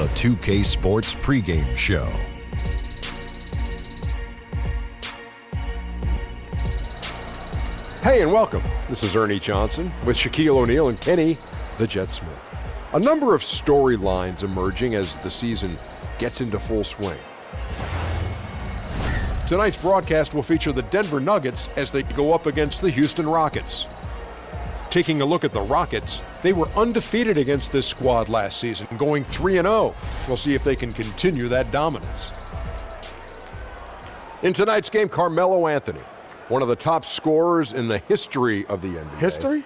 the 2K Sports pregame show. Hey, and welcome. This is Ernie Johnson with Shaquille O'Neal and Kenny the Jet Smith. A number of storylines emerging as the season gets into full swing. Tonight's broadcast will feature the Denver Nuggets as they go up against the Houston Rockets. Taking a look at the Rockets, they were undefeated against this squad last season, going 3-0. We'll see if they can continue that dominance. In tonight's game, Carmelo Anthony, one of the top scorers in the history of the NBA. History?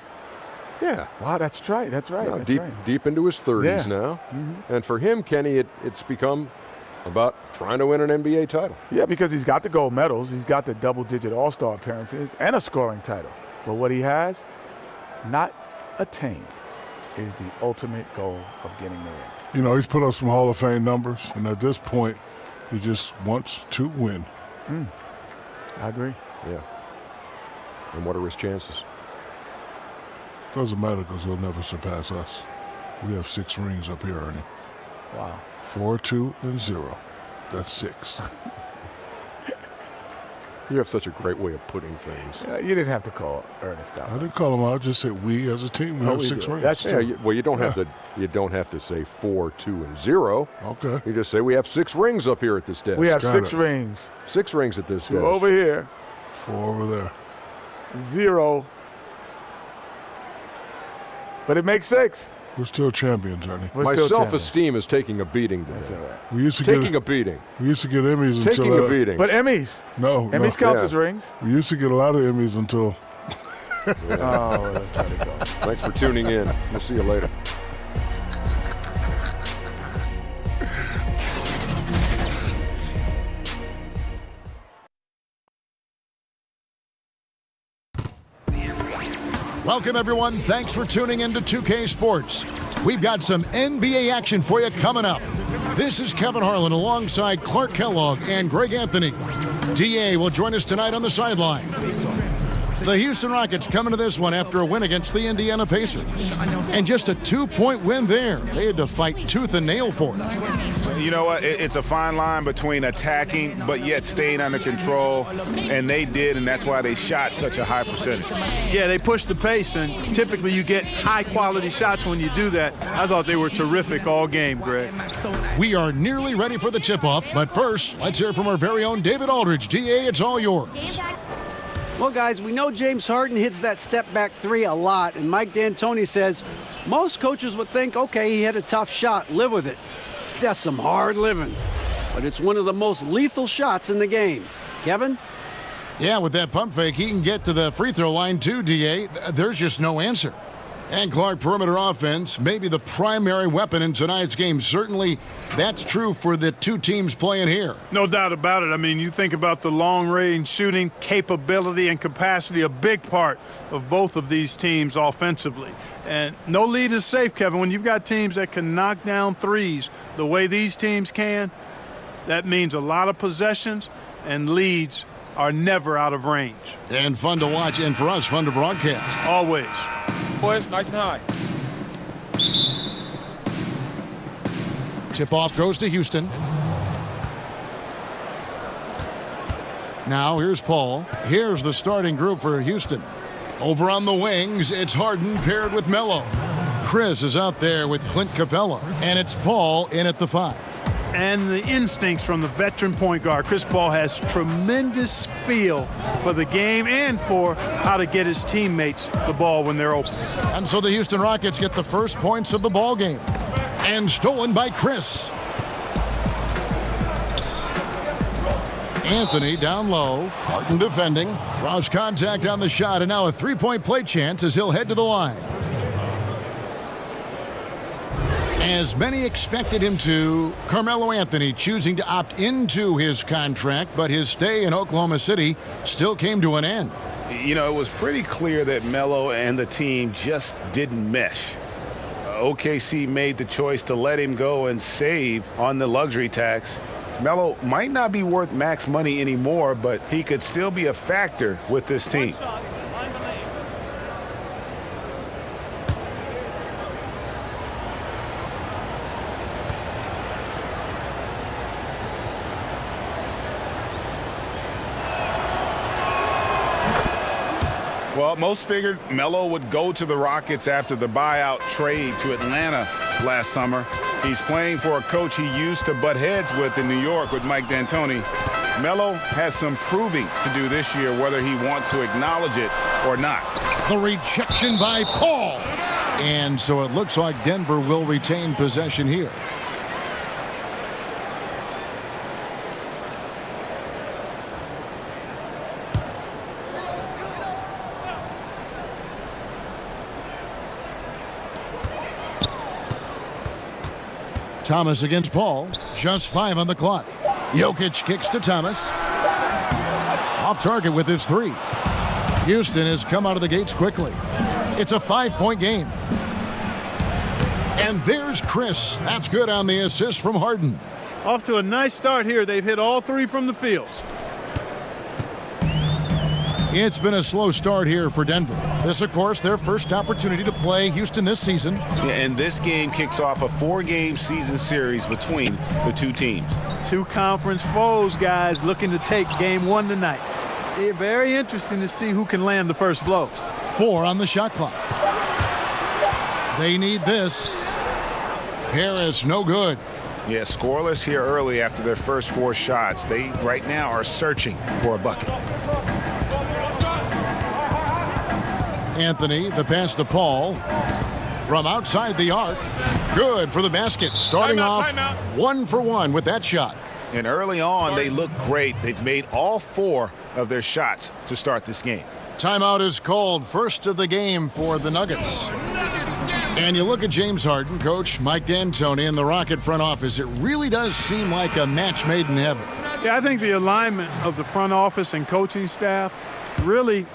Yeah. Wow, that's right. That's right. Now, That's deep into his 30s now. Mm-hmm. And for him, Kenny, it's become about trying to win an NBA title. Yeah, because he's got the gold medals, he's got the double-digit All-Star appearances, and a scoring title. But what he has not attained is the ultimate goal of getting the ring. You know, he's put up some Hall of Fame numbers, and at this point, he just wants to win. I agree. Yeah. And what are his chances? Doesn't matter because he'll never surpass us. We have 6 rings up here, Ernie. Wow. 4, 2, and 0. That's 6. You have such a great way of putting things. You didn't have to call Ernest out. I didn't call him out. I just said we as a team, we have 6 rings. That's true. Yeah, you don't have to. You don't have to say 4, 2, and 0. Okay. You just say we have 6 rings up here at this desk. We have Got 6 it. rings. 6 rings at this 2 desk. over here, 4 over there. 0. But it makes 6. We're still champions, Ernie. We're My still self-esteem is taking a beating today. That's all right. We used to Taking get a beating. We used to get Emmys until Taking a beating. But Emmys. No, Emmys no. counts Yeah. as rings. We used to get a lot of Emmys until Oh, let's let it go. Thanks for tuning in. We'll see you later. Welcome, everyone. Thanks for tuning in to 2K Sports. We've got some NBA action for you coming up. This is Kevin Harlan alongside Clark Kellogg and Greg Anthony. DA will join us tonight on the sideline. The Houston Rockets coming to this one after a win against the Indiana Pacers. And just a 2-point win there. They had to fight tooth and nail for it. You know what? It's a fine line between attacking but yet staying under control, and they did, and that's why they shot such a high percentage. Yeah, they pushed the pace, and typically you get high-quality shots when you do that. I thought they were terrific all game, Greg. We are nearly ready for the tip-off, but first, let's hear from our very own David Aldridge. DA, it's all yours. Well, guys, we know James Harden hits that step-back 3 a lot, and Mike D'Antoni says most coaches would think, okay, he had a tough shot, live with it. That's some hard living. But it's one of the most lethal shots in the game. Kevin? Yeah, with that pump fake, he can get to the free throw line too, DA. There's just no answer. And Clark, perimeter offense, maybe the primary weapon in tonight's game. Certainly, that's true for the two teams playing here. No doubt about it. I mean, you think about the long-range shooting capability and capacity, a big part of both of these teams offensively. And no lead is safe, Kevin. When you've got teams that can knock down threes the way these teams can, that means a lot of possessions, and leads are never out of range. And fun to watch, and for us, fun to broadcast. Always. Boys, nice and high. Tip-off goes to Houston. Now, here's Paul. Here's the starting group for Houston. Over on the wings, it's Harden paired with Melo. Chris is out there with Clint Capella. And it's Paul in at the 5. And the instincts from the veteran point guard. Chris Paul has tremendous feel for the game and for how to get his teammates the ball when they're open. And so the Houston Rockets get the first points of the ball game. And stolen by Chris. Anthony down low. Harden defending. Draws contact on the shot, and now a three-point play chance as he'll head to the line. As many expected him to, Carmelo Anthony choosing to opt into his contract, but his stay in Oklahoma City still came to an end. You know, it was pretty clear that Melo and the team just didn't mesh. OKC made the choice to let him go and save on the luxury tax. Melo might not be worth max money anymore, but he could still be a factor with this team. Well, most figured Melo would go to the Rockets after the buyout trade to Atlanta last summer. He's playing for a coach he used to butt heads with in New York with Mike D'Antoni. Melo has some proving to do this year, whether he wants to acknowledge it or not. The rejection by Paul. And so it looks like Denver will retain possession here. Thomas against Paul. Just 5 on the clock. Jokic kicks to Thomas. Off target with his 3. Houston has come out of the gates quickly. It's a 5-point game. And there's Chris. That's good on the assist from Harden. Off to a nice start here. They've hit all 3 from the field. It's been a slow start here for Denver. This, of course, their first opportunity to play Houston this season. And this game kicks off a 4-game season series between the two teams. 2 conference foes, guys, looking to take game 1 tonight. It's very interesting to see who can land the first blow. 4 on the shot clock. They need this. Harris, no good. Yeah, scoreless here early after their first 4 shots. They right now are searching for a bucket. Anthony, the pass to Paul. From outside the arc. Good for the basket. Starting off 1 for 1 with that shot. And early on, they look great. They've made all 4 of their shots to start this game. Timeout is called. First of the game for the Nuggets. And you look at James Harden, Coach Mike D'Antoni, and the Rocket front office. It really does seem like a match made in heaven. Yeah, I think the alignment of the front office and coaching staff really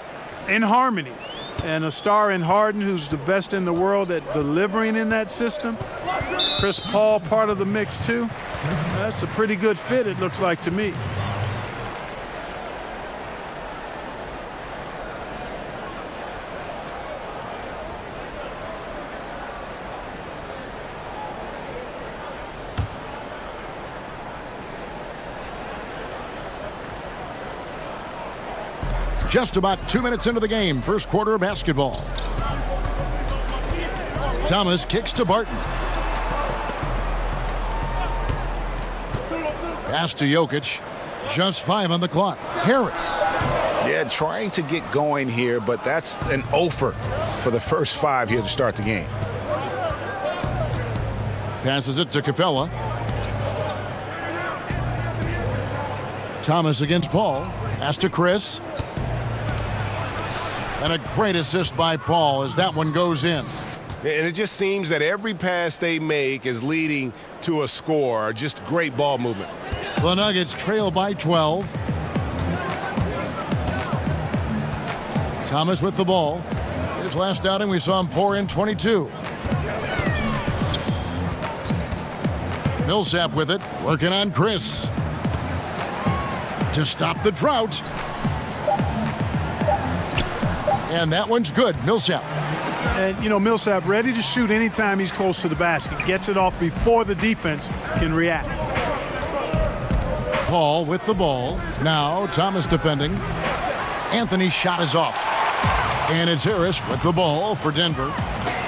in harmony. And a star in Harden, who's the best in the world at delivering in that system. Chris Paul part of the mix too. That's a pretty good fit, it looks like to me. Just about 2 minutes into the game, first quarter of basketball. Thomas kicks to Barton. Pass to Jokic. Just 5 on the clock. Harris. Yeah, trying to get going here, but that's an offer for the first 5 here to start the game. Passes it to Capella. Thomas against Paul. Pass to Chris. And a great assist by Paul as that one goes in. And it just seems that every pass they make is leading to a score. Just great ball movement. The Nuggets trail by 12. Thomas with the ball. His last outing, we saw him pour in 22. Millsap with it, working on Chris. To stop the drought. And that one's good. Millsap. And, you know, Millsap ready to shoot anytime he's close to the basket. Gets it off before the defense can react. Paul with the ball. Now Thomas defending. Anthony's shot is off. And it's Harris with the ball for Denver,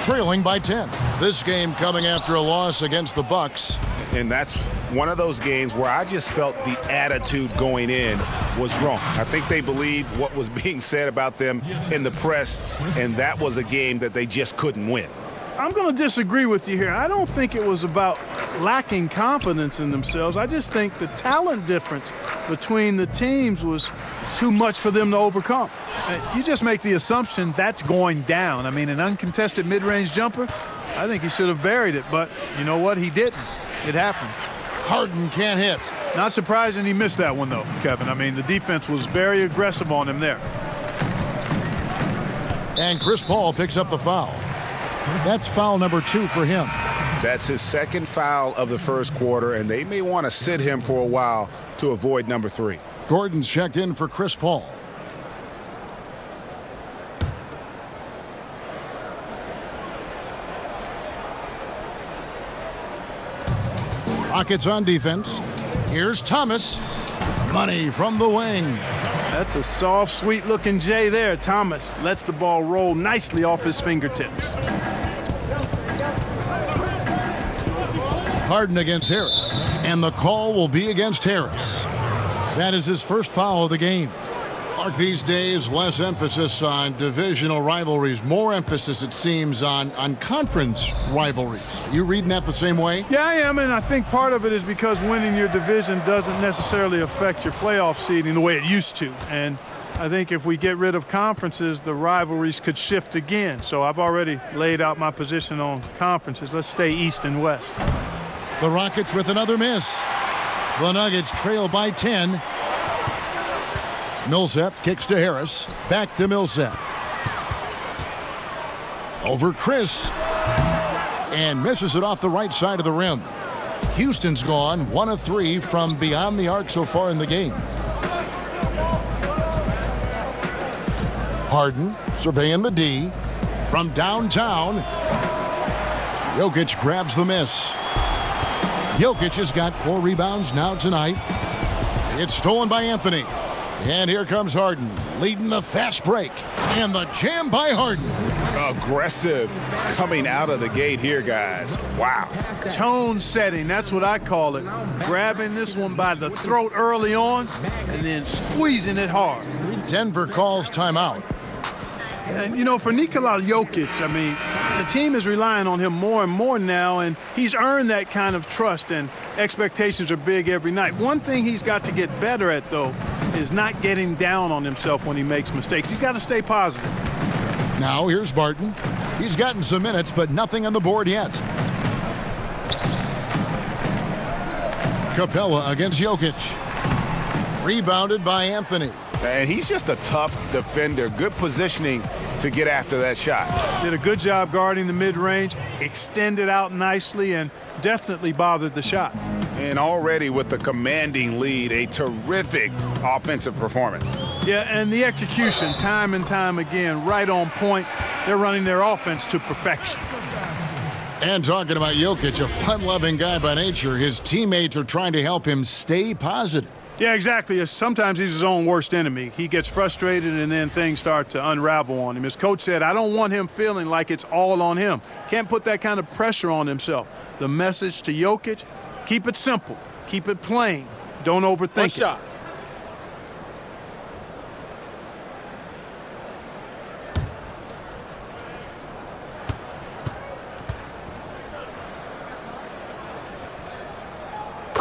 trailing by 10. This game coming after a loss against the Bucks. And that's one of those games where I just felt the attitude going in was wrong. I think they believed what was being said about them in the press, and that was a game that they just couldn't win. I'm going to disagree with you here. I don't think it was about lacking confidence in themselves. I just think the talent difference between the teams was too much for them to overcome. You just make the assumption that's going down. I mean, an uncontested mid-range jumper, I think he should have buried it, but you know what? He didn't. It happened. Harden can't hit. Not surprising he missed that one, though, Kevin. I mean, the defense was very aggressive on him there. And Chris Paul picks up the foul. That's foul number 2 for him. That's his second foul of the first quarter, and they may want to sit him for a while to avoid number 3. Gordon's checked in for Chris Paul. Rockets on defense. Here's Thomas. Money from the wing. That's a soft, sweet-looking J there. Thomas lets the ball roll nicely off his fingertips. Harden against Harris, and the call will be against Harris. That is his first foul of the game. Clark, these days, less emphasis on divisional rivalries, more emphasis, it seems, on conference rivalries. Are you reading that the same way? Yeah, I am, and I think part of it is because winning your division doesn't necessarily affect your playoff seeding the way it used to. And I think if we get rid of conferences, the rivalries could shift again. So I've already laid out my position on conferences. Let's stay East and West. The Rockets with another miss. The Nuggets trail by 10. Millsap kicks to Harris. Back to Millsap. Over Chris. And misses it off the right side of the rim. Houston's gone 1 of 3 from beyond the arc so far in the game. Harden surveying the D. From downtown. Jokic grabs the miss. Jokic has got 4 rebounds now tonight. It's stolen by Anthony. And here comes Harden, leading the fast break. And the jam by Harden. Aggressive coming out of the gate here, guys. Wow. Tone setting, that's what I call it. Grabbing this one by the throat early on and then squeezing it hard. Denver calls timeout. And, you know, for Nikola Jokic, I mean, the team is relying on him more and more now, and he's earned that kind of trust, and expectations are big every night. One thing he's got to get better at, though, is not getting down on himself when he makes mistakes. He's got to stay positive. Now here's Barton. He's gotten some minutes, but nothing on the board yet. Capella against Jokic. Rebounded by Anthony. And he's just a tough defender. Good positioning to get after that shot. Did a good job guarding the mid-range, extended out nicely, and definitely bothered the shot. And already with the commanding lead, a terrific offensive performance. Yeah, and the execution, time and time again, right on point. They're running their offense to perfection. And talking about Jokic, a fun-loving guy by nature, his teammates are trying to help him stay positive. Yeah, exactly. Sometimes he's his own worst enemy. He gets frustrated and then things start to unravel on him. As coach said, I don't want him feeling like it's all on him. Can't put that kind of pressure on himself. The message to Jokic, keep it simple. Keep it plain. Don't overthink it. Shot.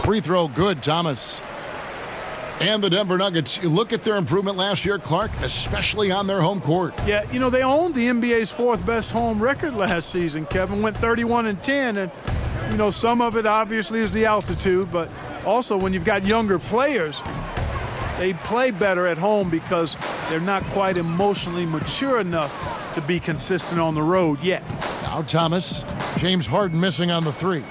Free throw good, Thomas. And the Denver Nuggets, you look at their improvement last year, Clark, especially on their home court. Yeah, you know, they owned the NBA's 4th best home record last season, Kevin. Went 31-10, and, you know, some of it obviously is the altitude, but also when you've got younger players, they play better at home because they're not quite emotionally mature enough to be consistent on the road yet. Now Thomas, James Harden missing on the 3.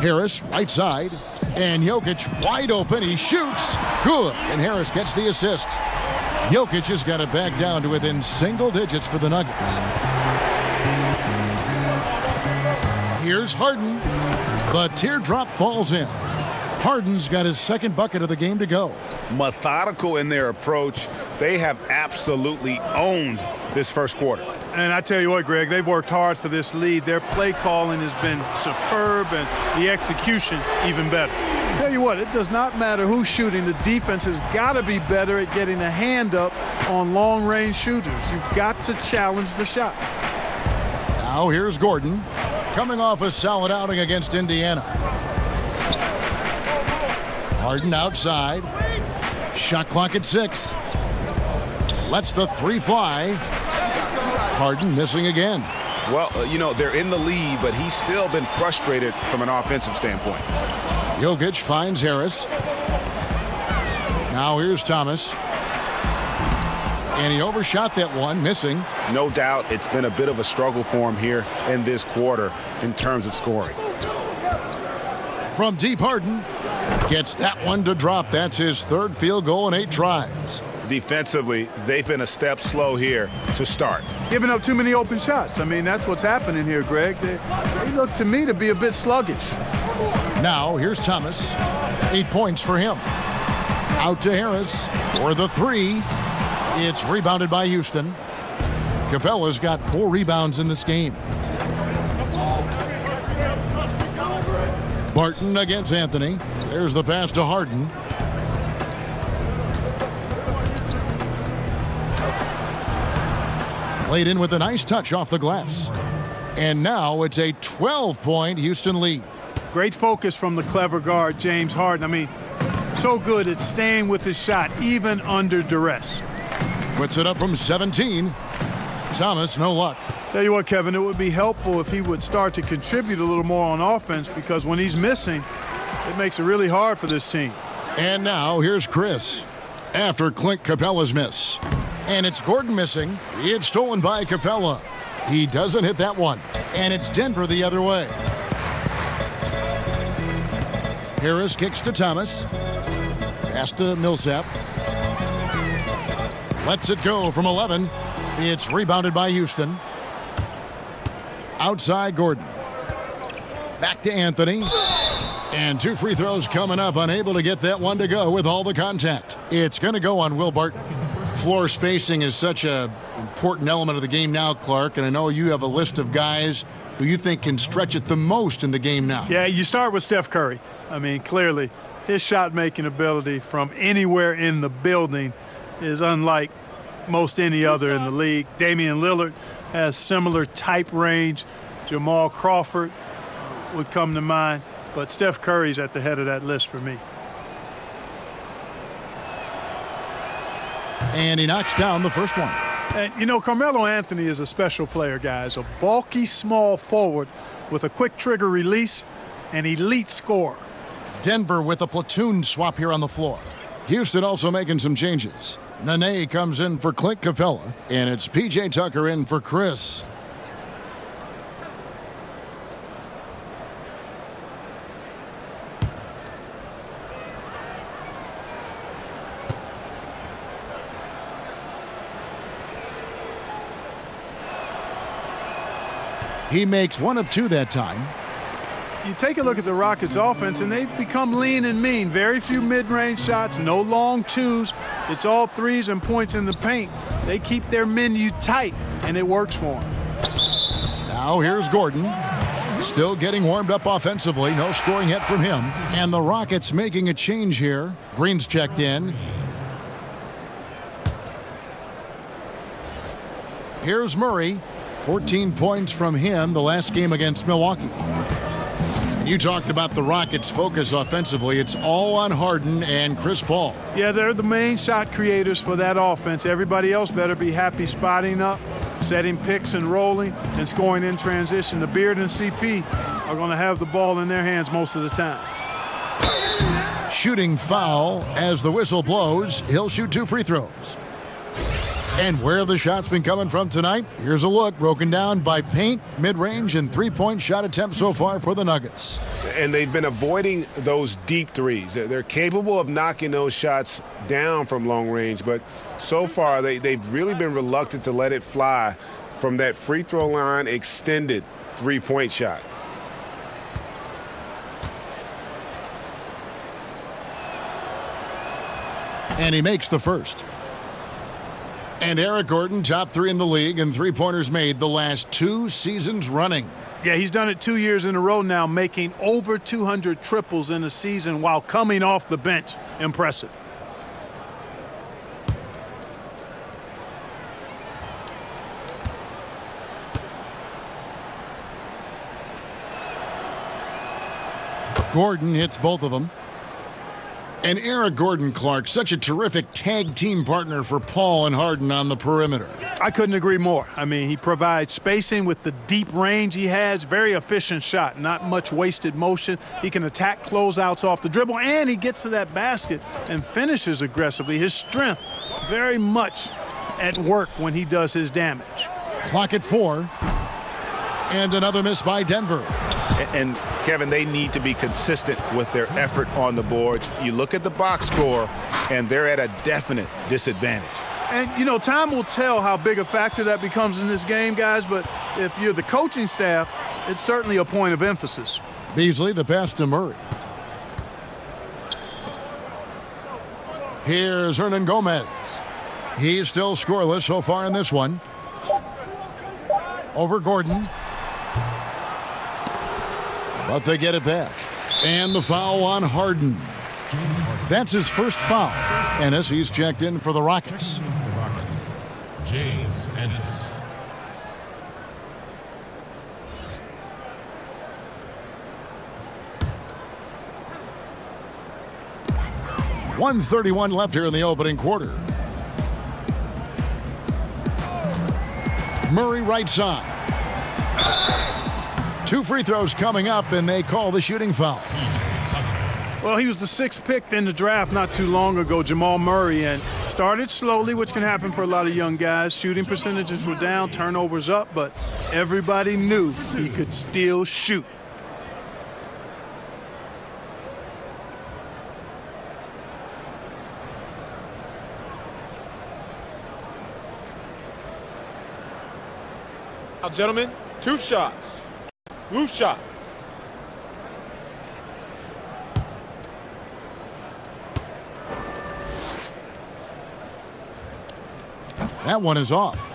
Harris, right side, and Jokic wide open. He shoots. Good. And Harris gets the assist. Jokic has got it back down to within single digits for the Nuggets. Here's Harden. The teardrop falls in. Harden's got his 2nd bucket of the game to go. Methodical in their approach. They have absolutely owned this first quarter. And I tell you what, Greg, they've worked hard for this lead. Their play calling has been superb, and the execution even better. I tell you what, it does not matter who's shooting. The defense has got to be better at getting a hand up on long-range shooters. You've got to challenge the shot. Now here's Gordon, coming off a solid outing against Indiana. Harden outside. Shot clock at 6. Lets the 3 fly. Harden missing again. Well, you know, they're in the lead, but he's still been frustrated from an offensive standpoint. Jokic finds Harris. Now here's Thomas. And he overshot that one, missing. No doubt it's been a bit of a struggle for him here in this quarter in terms of scoring. From deep, Harden gets that one to drop. That's his 3rd field goal in 8 tries. Defensively, they've been a step slow here to start. Giving up too many open shots. I mean, that's what's happening here, Greg. They look to me to be a bit sluggish. Now, here's Thomas. 8 points for him. Out to Harris for the three. It's rebounded by Houston. Capella's got 4 rebounds in this game. Barton against Anthony. There's the pass to Harden. Laid in with a nice touch off the glass. And now it's a 12-point Houston lead. Great focus from the clever guard, James Harden. I mean, so good at staying with his shot, even under duress. Puts it up from 17. Thomas, no luck. Tell you what, Kevin, it would be helpful if he would start to contribute a little more on offense, because when he's missing, it makes it really hard for this team. And now here's Chris after Clint Capella's miss. And it's Gordon missing. It's stolen by Capella. He doesn't hit that one. And it's Denver the other way. Harris kicks to Thomas. Pass to Millsap. Lets it go from 11. It's rebounded by Houston. Outside Gordon. Back to Anthony. And 2 free throws coming up. Unable to get that one to go with all the contact. It's going to go on Will Barton. Floor spacing is such an important element of the game now, Clark. And I know you have a list of guys who you think can stretch it the most in the game now. Yeah, you start with Steph Curry. I mean, clearly, his shot-making ability from anywhere in the building is unlike most any other in the league. Damian Lillard has similar type range. Jamal Crawford would come to mind. But Steph Curry's at the head of that list for me. And he knocks down the first one. And, you know, Carmelo Anthony is a special player, guys. A bulky, small forward with a quick trigger release, an elite scorer. Denver with a platoon swap here on the floor. Houston also making some changes. Nene comes in for Clint Capella, and it's P.J. Tucker in for Chris. He makes 1 of 2 that time. You take a look at the Rockets' offense, and they've become lean and mean. Very few mid-range shots, no long twos. It's all threes and points in the paint. They keep their menu tight, and it works for them. Now here's Gordon. Still getting warmed up offensively. No scoring yet from him. And the Rockets making a change here. Green's checked in. Here's Murray. 14 points from him the last game against Milwaukee. And you talked about the Rockets' focus offensively. It's all on Harden and Chris Paul. Yeah, they're the main shot creators for that offense. Everybody else better be happy spotting up, setting picks and rolling, and scoring in transition. The Beard and CP are going to have the ball in their hands most of the time. Shooting foul as the whistle blows. He'll shoot 2 free throws. And where have the shots been coming from tonight? Here's a look broken down by paint, mid-range, and 3-point shot attempts so far for the Nuggets. And they've been avoiding those deep threes. They're capable of knocking those shots down from long range, but so far they've really been reluctant to let it fly from that free throw line extended 3-point shot. And he makes the first. And Eric Gordon, top 3 in the league and 3-pointers made the last 2 seasons running. Yeah, he's done it 2 years in a row now, making over 200 triples in a season while coming off the bench. Impressive. Gordon hits both of them. And Eric Gordon, Clark, such a terrific tag team partner for Paul and Harden on the perimeter. I couldn't agree more. I mean, he provides spacing with the deep range he has. Very efficient shot, not much wasted motion. He can attack closeouts off the dribble, and he gets to that basket and finishes aggressively. His strength very much at work when he does his damage. Clock at 4. And another miss by Denver. And, Kevin, they need to be consistent with their effort on the boards. You look at the box score, and they're at a definite disadvantage. And, you know, time will tell how big a factor that becomes in this game, guys, but if you're the coaching staff, it's certainly a point of emphasis. Beasley, the pass to Murray. Here's Hernan Gomez. He's still scoreless so far in this one. Over Gordon. But they get it back. And the foul on Harden. That's his first foul. Ennis, he's checked in for the Rockets. James Ennis. .131 left here in the opening quarter. Murray right side. 2 free throws coming up, and they call the shooting foul. Well, he was the 6th pick in the draft not too long ago, Jamal Murray, and started slowly, which can happen for a lot of young guys. Shooting percentages were down, turnovers up, but everybody knew he could still shoot. Now, gentlemen, 2 shots. Loose shots. That one is off.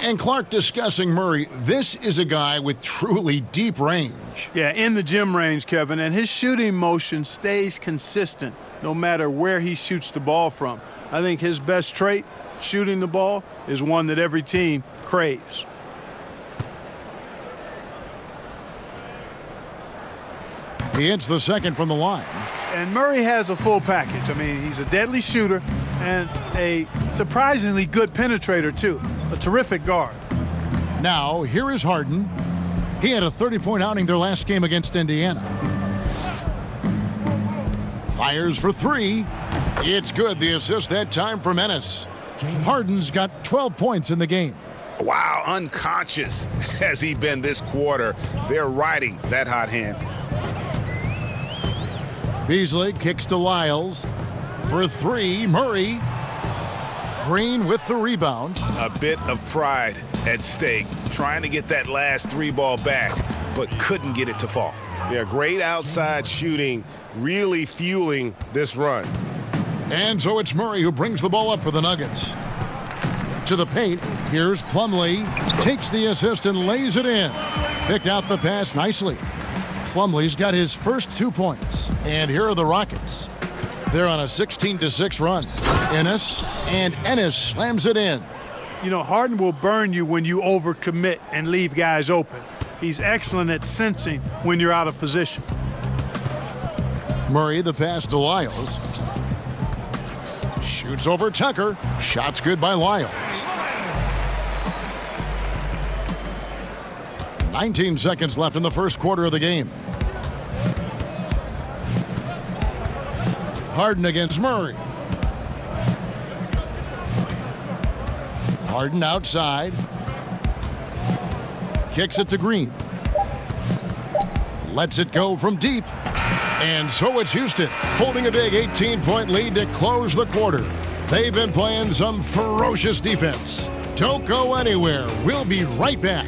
And Clark discussing Murray. This is a guy with truly deep range. Yeah, in the gym range, Kevin, and his shooting motion stays consistent no matter where he shoots the ball from. I think his best trait, shooting the ball, is one that every team craves. He hits the second from the line. And Murray has a full package. I mean, he's a deadly shooter and a surprisingly good penetrator, too. A terrific guard. Now, here is Harden. He had a 30-point outing their last game against Indiana. Fires for 3. It's good. The assist that time from Ennis. Harden's got 12 points in the game. Wow, unconscious has he been this quarter. They're riding that hot hand. Beasley kicks to Lyles. For 3, Murray. Green with the rebound. A bit of pride at stake, trying to get that last 3-ball back, but couldn't get it to fall. Yeah, great outside shooting, really fueling this run. And so it's Murray who brings the ball up for the Nuggets. To the paint, here's Plumlee. Takes the assist and lays it in. Picked out the pass nicely. Plumlee's got his first 2 points. And here are the Rockets. They're on a 16-6 run. Ennis slams it in. You know, Harden will burn you when you overcommit and leave guys open. He's excellent at sensing when you're out of position. Murray, the pass to Lyles. Shoots over Tucker. Shot's good by Lyles. 19 seconds left in the first quarter of the game. Harden against Murray. Harden outside. Kicks it to Green. Lets it go from deep. And so it's Houston holding a big 18-point lead to close the quarter. They've been playing some ferocious defense. Don't go anywhere. We'll be right back.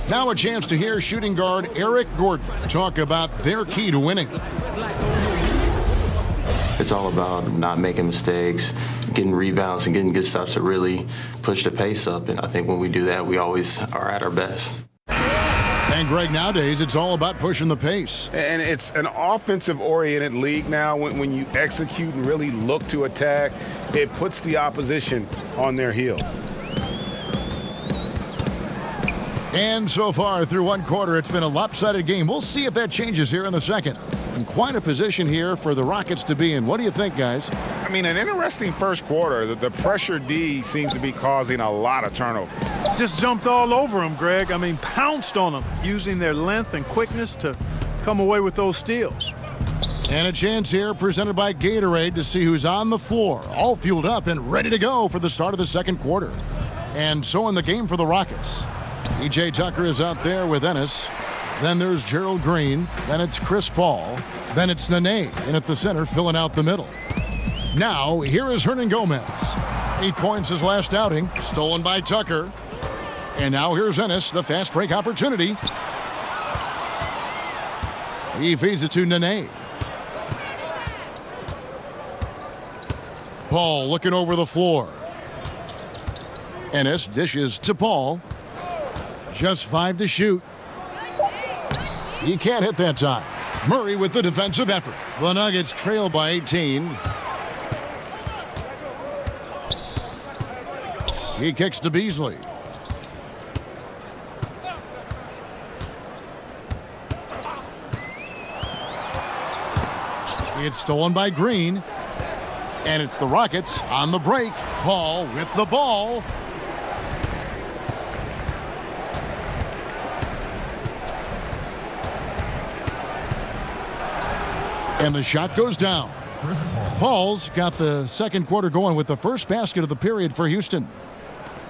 Now a chance to hear shooting guard Eric Gordon talk about their key to winning. It's all about not making mistakes, getting rebounds, and getting good stops to really push the pace up. And I think when we do that, we always are at our best. And, Greg, nowadays it's all about pushing the pace. And it's an offensive-oriented league now. When you execute and really look to attack, it puts the opposition on their heels. And so far through one quarter, it's been a lopsided game. We'll see if that changes here in the second. And quite a position here for the Rockets to be in. What do you think, guys? I mean, an interesting first quarter. The pressure D seems to be causing a lot of turnover. Just jumped all over him, Greg. I mean, pounced on him, using their length and quickness to come away with those steals. And a chance here presented by Gatorade to see who's on the floor, all fueled up and ready to go for the start of the second quarter. And so in the game for the Rockets, E.J. Tucker is out there with Ennis. Then there's Gerald Green. Then it's Chris Paul. Then it's Nene in at the center, filling out the middle. Now, here is Hernan Gomez. 8 points his last outing, stolen by Tucker. And now here's Ennis, the fast break opportunity. He feeds it to Nene. Paul looking over the floor. Ennis dishes to Paul. Just 5 to shoot. He can't hit that time. Murray with the defensive effort. The Nuggets trail by 18. He kicks to Beasley. It's stolen by Green. And it's the Rockets on the break. Paul with the ball. And the shot goes down. Paul's got the second quarter going with the first basket of the period for Houston.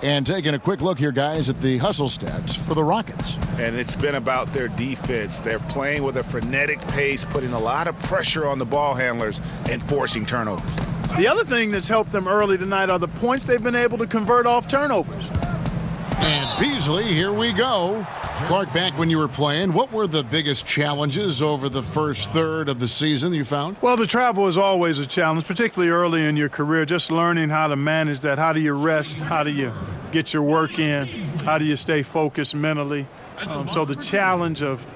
And taking a quick look here, guys, at the hustle stats for the Rockets. And it's been about their defense. They're playing with a frenetic pace, putting a lot of pressure on the ball handlers and forcing turnovers. The other thing that's helped them early tonight are the points they've been able to convert off turnovers. And Beasley, here we go. Clark, back when you were playing, what were the biggest challenges over the first third of the season you found? Well, the travel is always a challenge, particularly early in your career, just learning how to manage that. How do you rest? How do you get your work in? How do you stay focused mentally? So the challenge of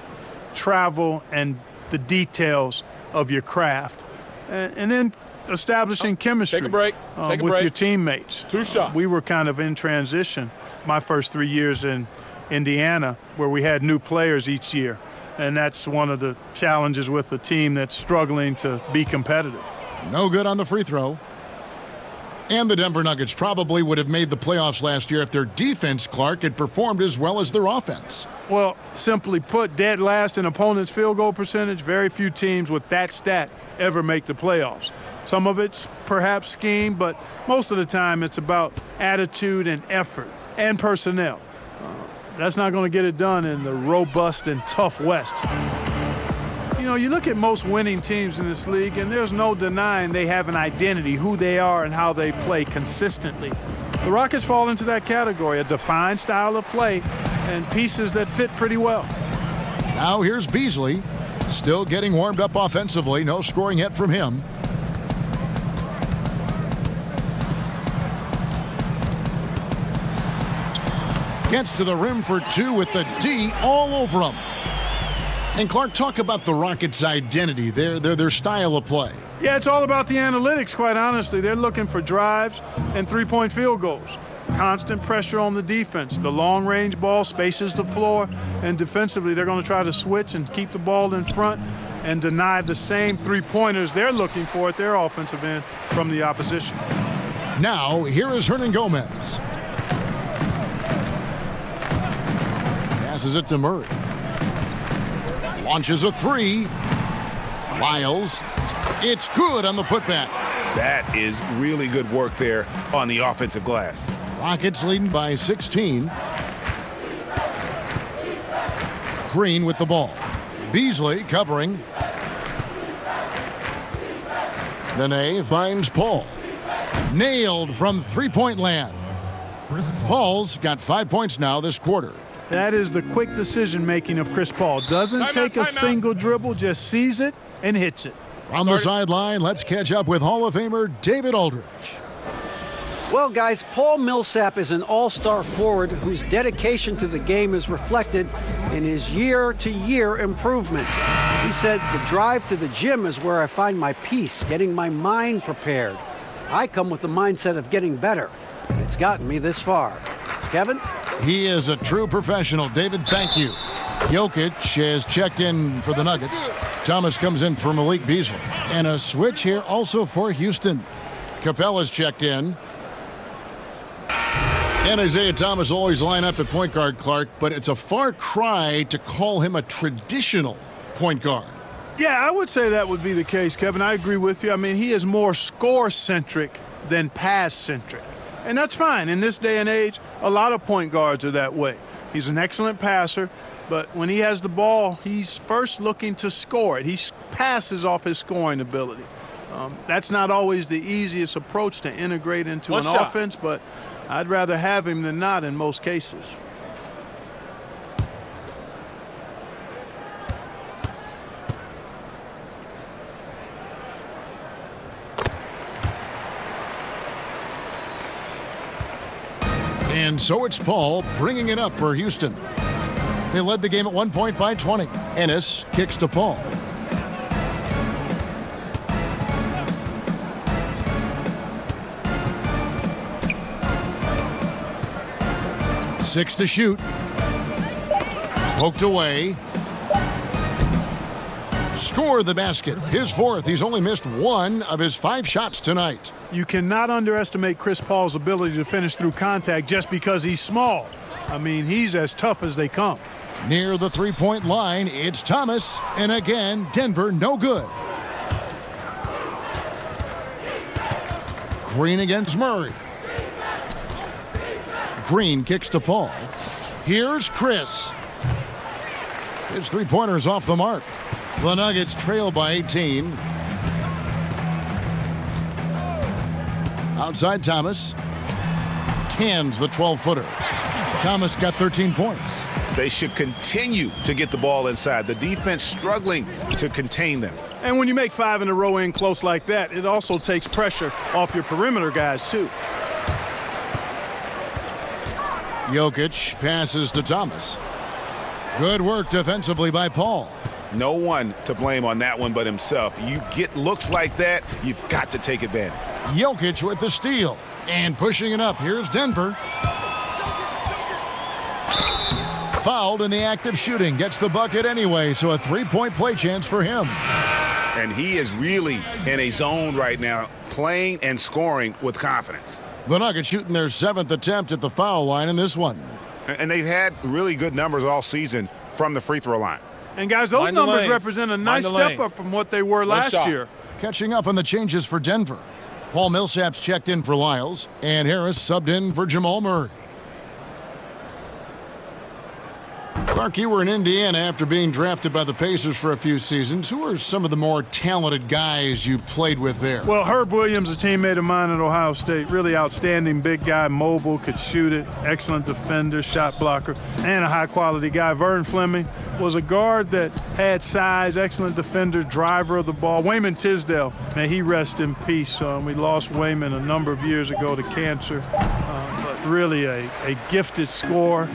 travel and the details of your craft. And then establishing chemistry. Take a break. With your teammates. 2 shots. We were kind of in transition my first 3 years in Indiana, where we had new players each year. And that's one of the challenges with a team that's struggling to be competitive. No good on the free throw. And the Denver Nuggets probably would have made the playoffs last year if their defense, Clark, had performed as well as their offense. Well, simply put, dead last in opponent's field goal percentage. Very few teams with that stat ever make the playoffs. Some of it's perhaps scheme, but most of the time it's about attitude and effort and personnel. That's not going to get it done in the robust and tough West. You know, you look at most winning teams in this league, and there's no denying they have an identity, who they are and how they play consistently. The Rockets fall into that category, a defined style of play and pieces that fit pretty well. Now here's Beasley, still getting warmed up offensively. No scoring yet from him. Gets to the rim for 2 with the D all over him. And Clark, talk about the Rockets' identity, their style of play. Yeah, it's all about the analytics, quite honestly. They're looking for drives and three-point field goals. Constant pressure on the defense. The long-range ball spaces the floor, and defensively they're going to try to switch and keep the ball in front and deny the same three-pointers they're looking for at their offensive end from the opposition. Now, here is Hernan Gomez. Passes it to Murray. Launches a 3. Lyles. It's good on the putback. That is really good work there on the offensive glass. Rockets leading by 16. Green with the ball. Beasley covering. Nene finds Paul. Nailed from three-point land. Paul's got 5 points now this quarter. That is the quick decision-making of Chris Paul. Doesn't take a single dribble, just sees it and hits it. From the sideline, let's catch up with Hall of Famer David Aldridge. Well, guys, Paul Millsap is an all-star forward whose dedication to the game is reflected in his year-to-year improvement. He said, the drive to the gym is where I find my peace, getting my mind prepared. I come with the mindset of getting better, and it's gotten me this far. Kevin? He is a true professional. David, thank you. Jokic has checked in for the Nuggets. Thomas comes in for Malik Beasley. And a switch here also for Houston. Capella's checked in. And Isaiah Thomas always line up at point guard, Clark, but it's a far cry to call him a traditional point guard. Yeah, I would say that would be the case, Kevin. I agree with you. I mean, he is more score-centric than pass-centric. And that's fine. In this day and age, a lot of point guards are that way. He's an excellent passer, but when he has the ball, he's first looking to score it. He passes off his scoring ability. That's not always the easiest approach to integrate into an offense, but I'd rather have him than not in most cases. And so it's Paul bringing it up for Houston. They led the game at 1 point by 20. Ennis kicks to Paul. Six to shoot. Poked away. Score the basket. His fourth. He's only missed one of his 5 shots tonight. You cannot underestimate Chris Paul's ability to finish through contact just because he's small. I mean, he's as tough as they come. Near the three-point line, it's Thomas. And again, Denver no good. Green against Murray. Green kicks to Paul. Here's Chris. His three-pointer's off the mark. The Nuggets trail by 18. Outside Thomas. Cans the 12-footer. Thomas got 13 points. They should continue to get the ball inside. The defense struggling to contain them. And when you make 5 in a row in close like that, it also takes pressure off your perimeter guys, too. Jokic passes to Thomas. Good work defensively by Paul. No one to blame on that one but himself. You get looks like that, you've got to take advantage. Jokic with the steal. And pushing it up, here's Denver. Fouled in the act of shooting. Gets the bucket anyway, so a three-point play chance for him. And he is really in a zone right now, playing and scoring with confidence. The Nuggets shooting their 7th attempt at the foul line in this one. And they've had really good numbers all season from the free throw line. And guys, those numbers represent a nice step up from what they were last year. Catching up on the changes for Denver. Paul Millsap's checked in for Lyles, and Harris subbed in for Jamal Murray. Clark, you were in Indiana after being drafted by the Pacers for a few seasons. Who are some of the more talented guys you played with there? Well, Herb Williams, a teammate of mine at Ohio State, really outstanding big guy, mobile, could shoot it, excellent defender, shot blocker, and a high-quality guy. Vern Fleming was a guard that had size, excellent defender, driver of the ball. Wayman Tisdale, may he rest in peace. We lost Wayman a number of years ago to cancer. But really a gifted scorer.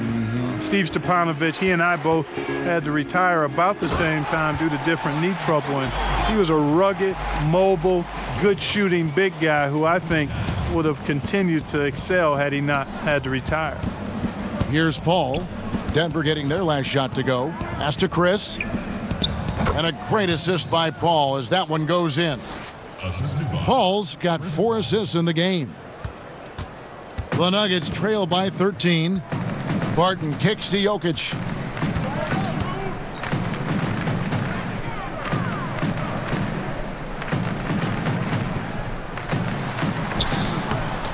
Steve Stepanovich, he and I both had to retire about the same time due to different knee trouble. And he was a rugged, mobile, good shooting big guy who I think would have continued to excel had he not had to retire. Here's Paul. Denver getting their last shot to go. Pass to Chris. And a great assist by Paul as that one goes in. Paul's got 4 assists in the game. The Nuggets trail by 13. Barton kicks to Jokic.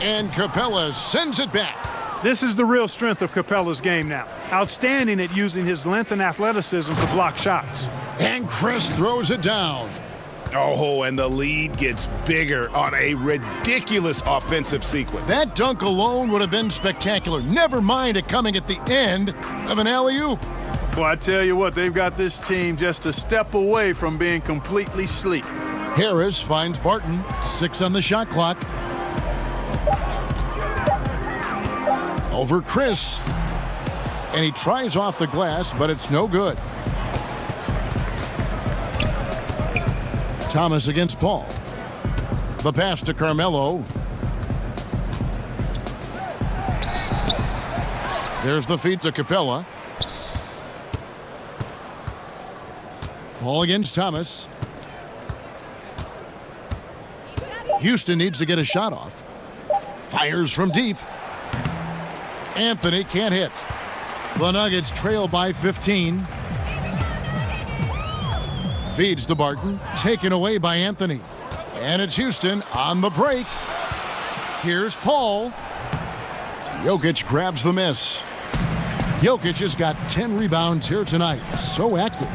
And Capella sends it back. This is the real strength of Capella's game now. Outstanding at using his length and athleticism to block shots. And Chris throws it down. Oh, and the lead gets bigger on a ridiculous offensive sequence. That dunk alone would have been spectacular. Never mind it coming at the end of an alley-oop. Well, I tell you what, they've got this team just a step away from being completely asleep. Harris finds Barton. 6 on the shot clock. Over Chris. And he tries off the glass, but it's no good. Thomas against Paul. The pass to Carmelo. There's the feed to Capella. Paul against Thomas. Houston needs to get a shot off. Fires from deep. Anthony can't hit. The Nuggets trail by 15. Feeds to Barton. Taken away by Anthony. And it's Houston on the break. Here's Paul. Jokic grabs the miss. Jokic has got 10 rebounds here tonight. So active.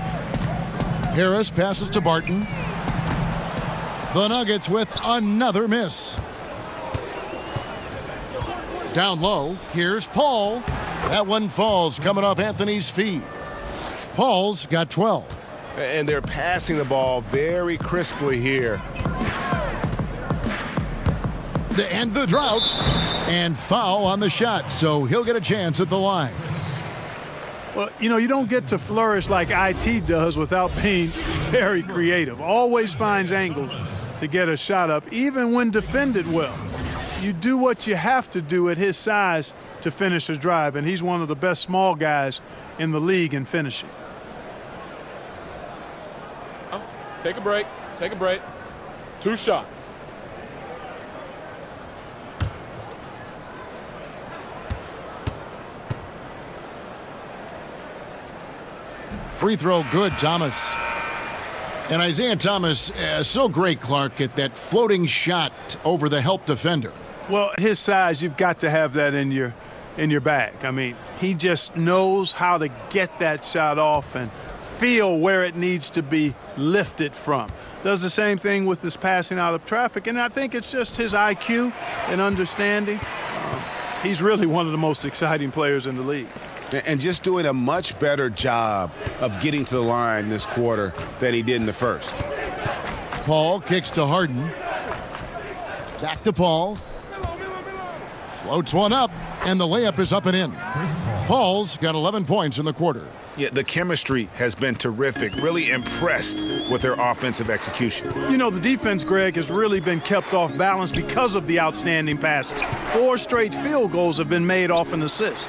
Harris passes to Barton. The Nuggets with another miss. Down low, here's Paul. That one falls coming off Anthony's feet. Paul's got 12. And they're passing the ball very crisply here. To end the drought. And foul on the shot, so he'll get a chance at the line. Well, you don't get to flourish like IT does without being very creative. Always finds angles to get a shot up, even when defended well. You do what you have to do at his size to finish a drive, and he's one of the best small guys in the league in finishing. Take a break. Take a break. 2 shots. Free throw good, Thomas. And Isaiah Thomas, so great, Clark, at that floating shot over the help defender. Well, his size, you've got to have that in your bag. I mean, he just knows how to get that shot off and feel where it needs to be lifted from. Does the same thing with this passing out of traffic, and I think it's just his IQ and understanding. He's really one of the most exciting players in the league. And just doing a much better job of getting to the line this quarter than he did in the first. Paul kicks to Harden. Back to Paul. Floats one up, and the layup is up and in. Paul's got 11 points in the quarter. Yeah, the chemistry has been terrific. Really impressed with their offensive execution. The defense, Greg, has really been kept off balance because of the outstanding passes. 4 straight field goals have been made off an assist.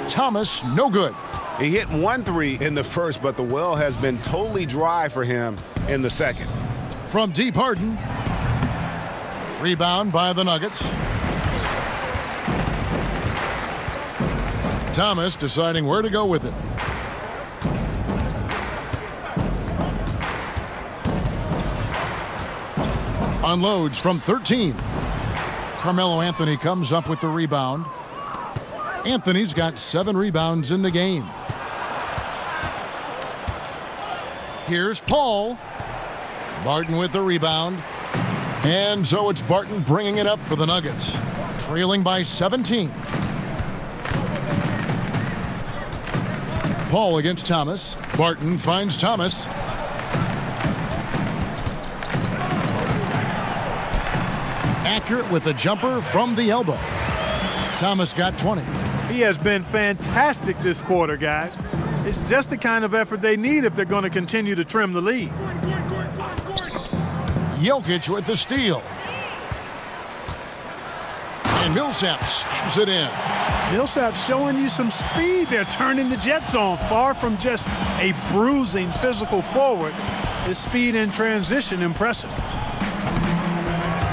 Thomas, no good. He hit 1 3 in the first, but the well has been totally dry for him in the second. From deep, Harden. Rebound by the Nuggets. Thomas deciding where to go with it. Unloads from 13. Carmelo Anthony comes up with the rebound. Anthony's got 7 rebounds in the game. Here's Paul. Barton with the rebound. And so it's Barton bringing it up for the Nuggets. Trailing by 17. Paul against Thomas. Barton finds Thomas. Accurate with the jumper from the elbow. Thomas got 20. He has been fantastic this quarter, guys. It's just the kind of effort they need if they're going to continue to trim the lead. Jokic with the steal. And Millsap slams it in. Millsap's showing you some speed. They're turning the Jets on. Far from just a bruising physical forward, his speed in transition impressive.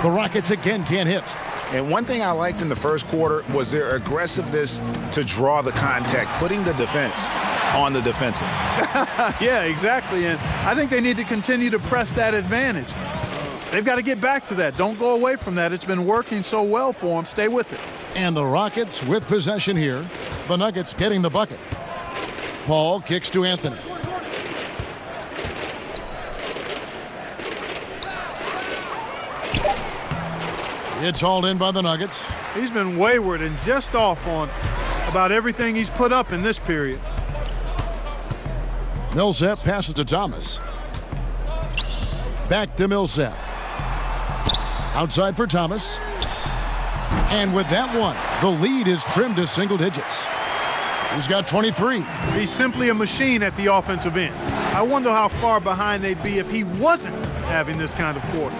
The Rockets again can't hit. And one thing I liked in the first quarter was their aggressiveness to draw the contact, putting the defense on the defensive. Yeah, exactly. And I think they need to continue to press that advantage. They've got to get back to that. Don't go away from that. It's been working so well for them. Stay with it. And the Rockets with possession here. The Nuggets getting the bucket. Paul kicks to Anthony. It's hauled in by the Nuggets. He's been wayward and just off on about everything he's put up in this period. Millsap passes to Thomas. Back to Millsap. Outside for Thomas. And with that one, the lead is trimmed to single digits. He's got 23. He's simply a machine at the offensive end. I wonder how far behind they'd be if he wasn't having this kind of quarter.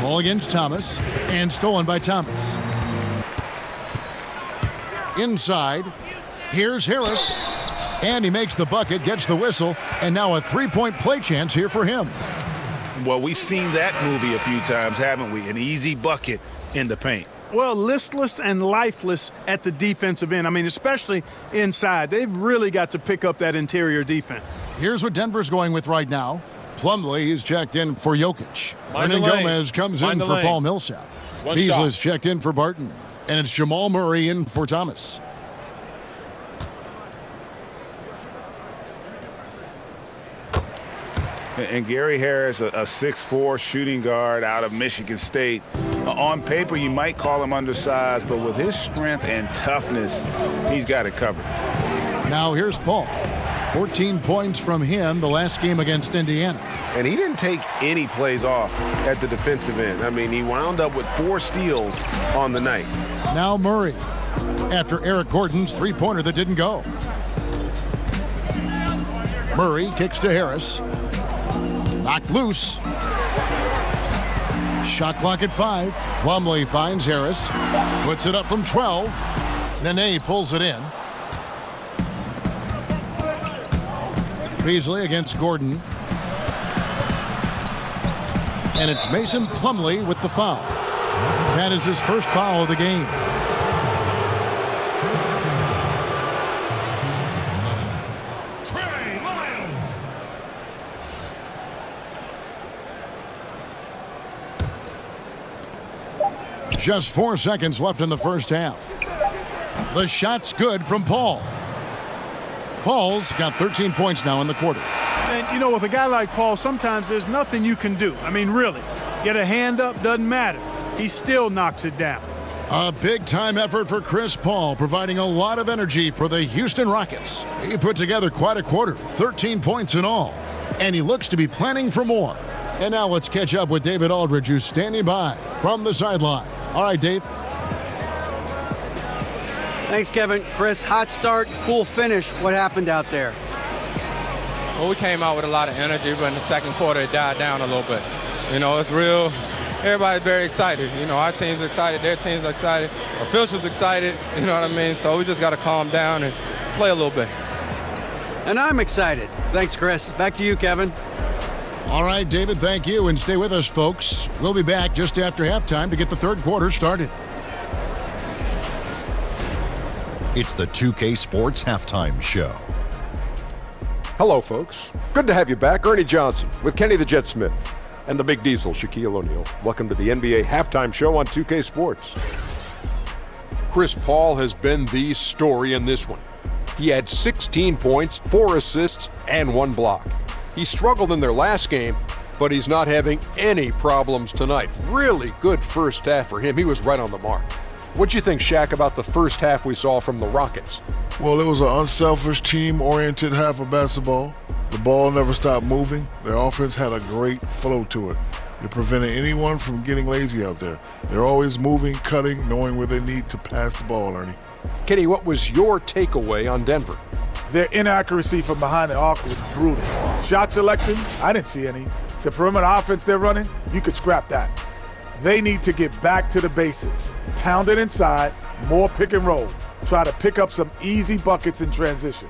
Ball against Thomas, and stolen by Thomas. Inside, here's Harris, and he makes the bucket, gets the whistle, and now a three-point play chance here for him. Well, we've seen that movie a few times, haven't we? An easy bucket in the paint. Well, listless and lifeless at the defensive end. I mean, especially inside. They've really got to pick up that interior defense. Here's what Denver's going with right now. Plumlee is checked in for Jokic. Mind Hernan the lanes. Gomez comes Mind in the for lanes. Paul Millsap. One Beasley's shot. checked in for Barton. And it's Jamal Murray in for Thomas. And Gary Harris, a 6'4" shooting guard out of Michigan State. On paper, you might call him undersized, but with his strength and toughness, he's got it covered. Now here's Paul. 14 points from him the last game against Indiana. And he didn't take any plays off at the defensive end. I mean, he wound up with 4 steals on the night. Now Murray, after Eric Gordon's three-pointer that didn't go. Murray kicks to Harris. Knocked loose. Shot clock at 5. Plumlee finds Harris. Puts it up from 12. Nene pulls it in. Beasley against Gordon. And it's Mason Plumlee with the foul. That is his first foul of the game. Just 4 seconds left in the first half. The shot's good from Paul. Paul's got 13 points now in the quarter. And, you know, with a guy like Paul, sometimes there's nothing you can do. I mean, really. Get a hand up, doesn't matter. He still knocks it down. A big-time effort for Chris Paul, providing a lot of energy for the Houston Rockets. He put together quite a quarter, 13 points in all. And he looks to be planning for more. And now let's catch up with David Aldridge, who's standing by from the sideline. All right, Dave. Thanks, Kevin. Chris, hot start, cool finish. What happened out there? Well, we came out with a lot of energy, but in the second quarter, it died down a little bit. You know, it's real. Everybody's very excited. You know, our team's excited, their team's excited, officials excited, you know what I mean? So we just got to calm down and play a little bit. And I'm excited. Thanks, Chris. Back to you, Kevin. All right, David, thank you. And stay with us, folks. We'll be back just after halftime to get the third quarter started. It's the 2K Sports Halftime Show. Hello, folks. Good to have you back. Ernie Johnson with Kenny the Jet Smith and the Big Diesel, Shaquille O'Neal. Welcome to the NBA Halftime Show on 2K Sports. Chris Paul has been the story in this one. He had 16 points, 4 assists, and 1 block. He struggled in their last game, but he's not having any problems tonight. Really good first half for him. He was right on the mark. What'd you think, Shaq, about the first half we saw from the Rockets? Well, it was an unselfish, team-oriented half of basketball. The ball never stopped moving. Their offense had a great flow to it. It prevented anyone from getting lazy out there. They're always moving, cutting, knowing where they need to pass the ball, Ernie. Kenny, what was your takeaway on Denver? Their inaccuracy from behind the arc was brutal. Shot selection, I didn't see any. The perimeter offense they're running, you could scrap that. They need to get back to the basics. Pound it inside, more pick and roll. Try to pick up some easy buckets in transition.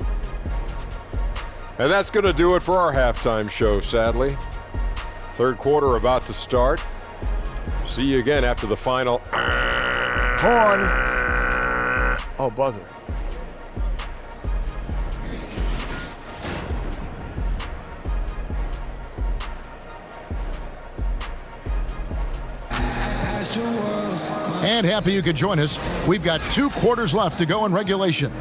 And that's going to do it for our halftime show, sadly. Third quarter about to start. See you again after the final. Horn. Oh, buzzer. And happy you could join us. We've got 2 quarters left to go in regulation.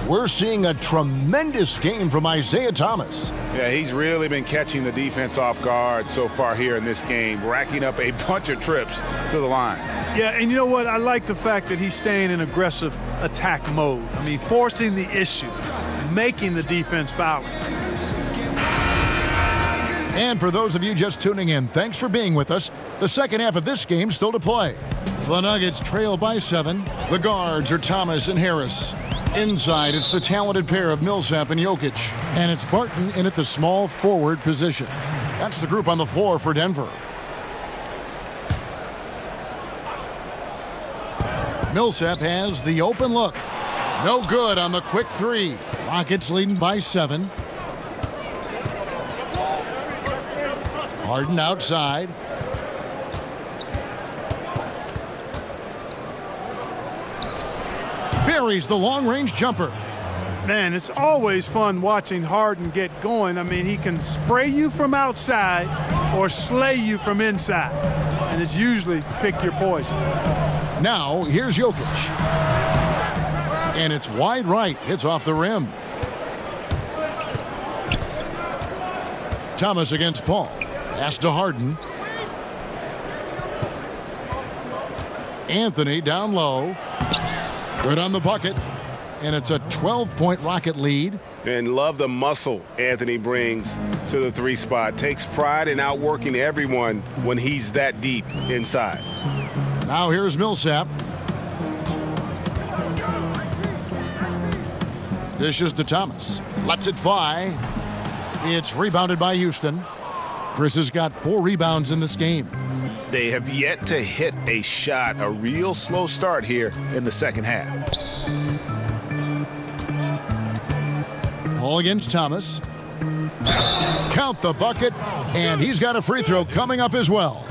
We're seeing a tremendous game from Isaiah Thomas. Yeah, he's really been catching the defense off guard so far here in this game, racking up a bunch of trips to the line. Yeah, and you know what? I like the fact that he's staying in aggressive attack mode. I mean, forcing the issue, making the defense foul. And for those of you just tuning in, thanks for being with us. The second half of this game still to play. The Nuggets trail by 7. The guards are Thomas and Harris. Inside, it's the talented pair of Millsap and Jokic. And it's Barton in at the small forward position. That's the group on the floor for Denver. Millsap has the open look. No good on the quick 3. Rockets leading by 7. Harden outside. Buries the long-range jumper. Man, it's always fun watching Harden get going. I mean, he can spray you from outside or slay you from inside. And it's usually pick your poison. Now, here's Jokic. And it's wide right. Hits off the rim. Thomas against Paul. Pass to Harden. Anthony down low. Good on the bucket. And it's a 12-point Rocket lead. And love the muscle Anthony brings to the 3 spot. Takes pride in outworking everyone when he's that deep inside. Now here's Millsap. Dishes to Thomas. Lets it fly. It's rebounded by Houston. Chris has got 4 rebounds in this game. They have yet to hit a shot. A real slow start here in the second half. Paul against Thomas. Count the bucket, and he's got a free throw coming up as well.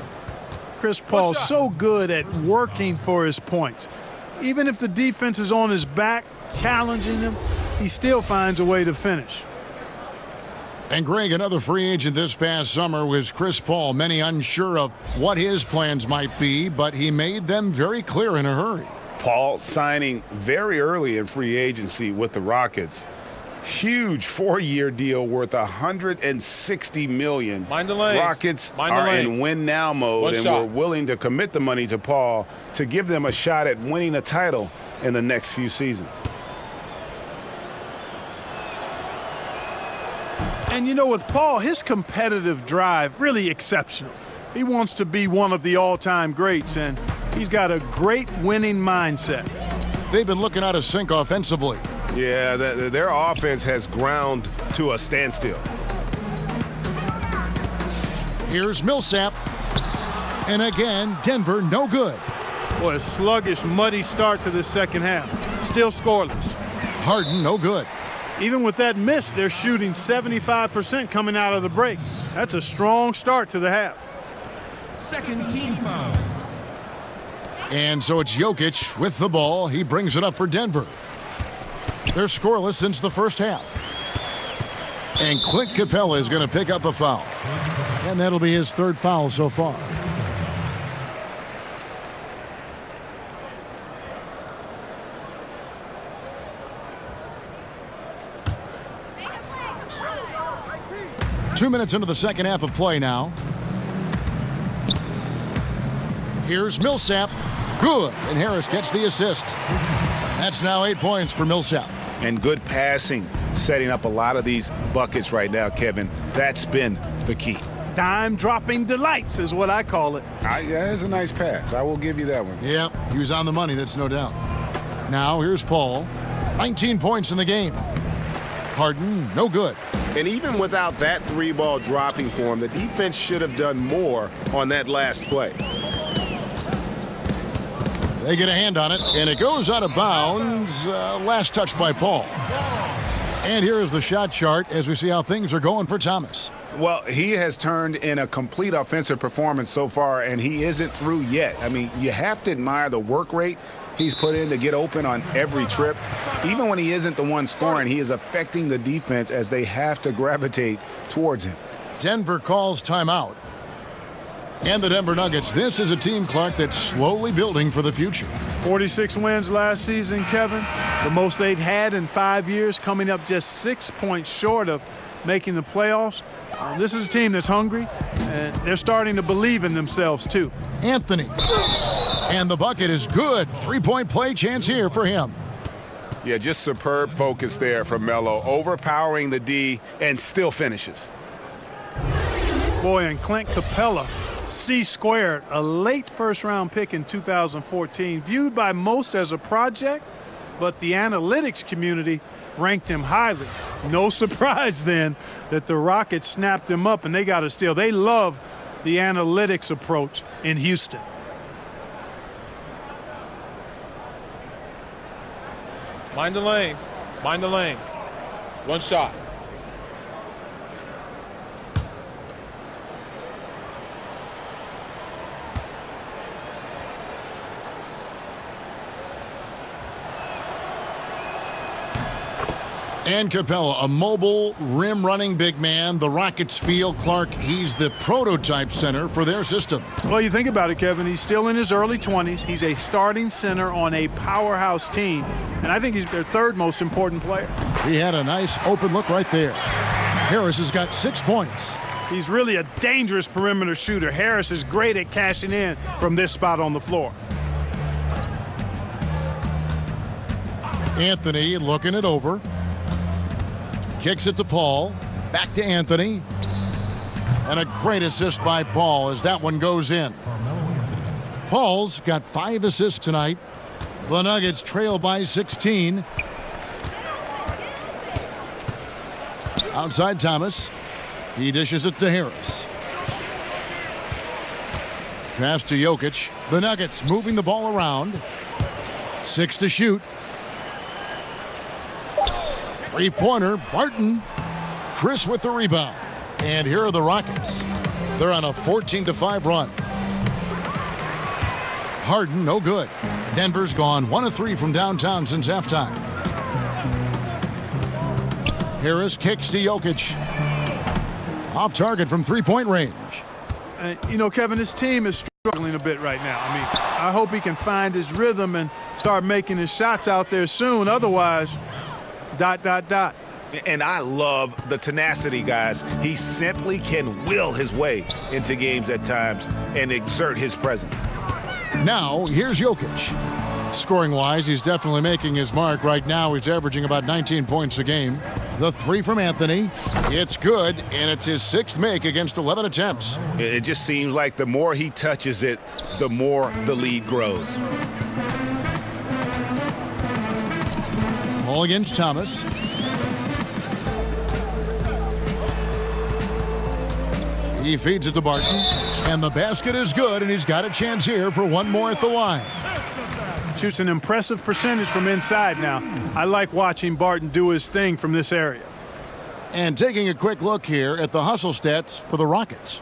Chris Paul's so good at working for his points. Even if the defense is on his back, challenging him, he still finds a way to finish. And Greg, another free agent this past summer was Chris Paul. Many unsure of what his plans might be, but he made them very clear in a hurry. Paul signing very early in free agency with the Rockets. Huge 4-year deal worth $160 million. Mind the lanes. Rockets Mind the are lanes. in win-now mode, One and shot. we're willing to commit the money to Paul to give them a shot at winning a title in the next few seasons. And you know, with Paul, his competitive drive really exceptional. He wants to be one of the all-time greats, and he's got a great winning mindset. They've been looking out of sync offensively. Yeah, their offense has ground to a standstill. Here's Millsap. And again, Denver no good. Boy, a sluggish, muddy start to the second half. Still scoreless. Harden no good. Even with that miss, they're shooting 75% coming out of the break. That's a strong start to the half. Second team foul. And so it's Jokic with the ball. He brings it up for Denver. They're scoreless since the first half. And Clint Capella is going to pick up a foul. And that'll be his 3rd foul so far. Two minutes into the second half of play now. Here's Millsap. Good. And Harris gets the assist. That's now 8 points for Millsap. And good passing, setting up a lot of these buckets right now, Kevin. That's been the key. Dime-dropping delights is what I call it. That's a nice pass. I will give you that one. Yeah, he was on the money, that's no doubt. Now here's Paul. 19 points in the game. Harden, no good. And even without that 3-ball dropping for him, the defense should have done more on that last play. They get a hand on it, and it goes out of bounds. Last touch by Paul. And here is the shot chart as we see how things are going for Thomas. Well, he has turned in a complete offensive performance so far, and he isn't through yet. I mean, you have to admire the work rate he's put in to get open on every trip. Even when he isn't the one scoring, he is affecting the defense as they have to gravitate towards him. Denver calls timeout. And the Denver Nuggets, this is a team, Clark, that's slowly building for the future. 46 wins last season, Kevin. The most they'd had in 5 years, coming up just 6 points short of making the playoffs. This is a team that's hungry, and they're starting to believe in themselves, too. Anthony. And the bucket is good. 3-point play chance here for him. Yeah, just superb focus there from Melo, overpowering the D and still finishes. Boy, and Clint Capella, C-squared, a late first-round pick in 2014, viewed by most as a project, but the analytics community ranked him highly. No surprise then that the Rockets snapped him up and they got a steal. They love the analytics approach in Houston. Mind the lanes. Mind the lanes. One shot. And Capella, a mobile, rim-running big man. The Rockets feel, Clark, he's the prototype center for their system. Well, you think about it, Kevin. He's still in his early 20s. He's a starting center on a powerhouse team. And I think he's their third most important player. He had a nice open look right there. Harris has got 6 points. He's really a dangerous perimeter shooter. Harris is great at cashing in from this spot on the floor. Anthony looking it over. Kicks it to Paul. Back to Anthony. And a great assist by Paul as that one goes in. Paul's got 5 assists tonight. The Nuggets trail by 16. Outside Thomas. He dishes it to Harris. Pass to Jokic. The Nuggets moving the ball around. 6 to shoot. Three-pointer, Barton. Chris with the rebound. And here are the Rockets. They're on a 14-5 run. Harden, no good. Denver's gone 1 of 3 from downtown since halftime. Harris kicks to Jokic. Off target from three-point range. You know, Kevin, this team is struggling a bit right now. I mean, I hope he can find his rhythm and start making his shots out there soon. Otherwise, ... And I love the tenacity, guys. He simply can will his way into games at times and exert his presence. Now, here's Jokic. Scoring-wise, he's definitely making his mark. Right now, he's averaging about 19 points a game. The three from Anthony. It's good, and it's his 6th make against 11 attempts. It just seems like the more he touches it, the more the lead grows. Ball against Thomas. He feeds it to Barton, and the basket is good, and he's got a chance here for one more at the line. Shoots an impressive percentage from inside now. I like watching Barton do his thing from this area. And taking a quick look here at the hustle stats for the Rockets.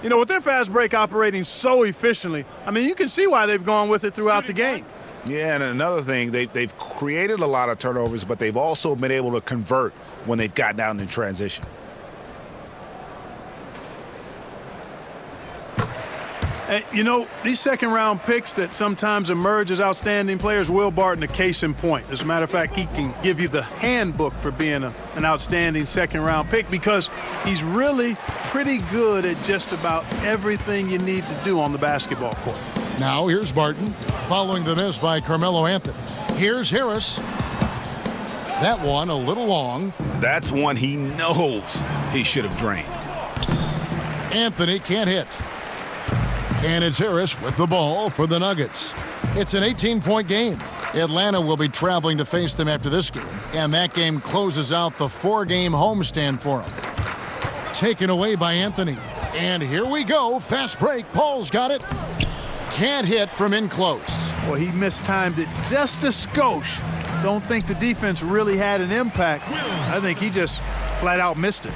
You know, with their fast break operating so efficiently, I mean, you can see why they've gone with it throughout the game. Yeah, and another thing, they've created a lot of turnovers, but they've also been able to convert when they've gotten down in transition. And, you know, these second-round picks that sometimes emerge as outstanding players, Will Barton, a case in point. As a matter of fact, he can give you the handbook for being an outstanding second-round pick because he's really pretty good at just about everything you need to do on the basketball court. Now here's Barton, following the miss by Carmelo Anthony. Here's Harris. That one a little long. That's one he knows he should have drained. Anthony can't hit. And it's Harris with the ball for the Nuggets. It's an 18-point game. Atlanta will be traveling to face them after this game, and that game closes out the 4-game homestand for them. Taken away by Anthony. And here we go. Fast break. Paul's got it. Can't hit from in close. Well, he mistimed it just a skosh. Don't think the defense really had an impact. I think he just flat out missed it.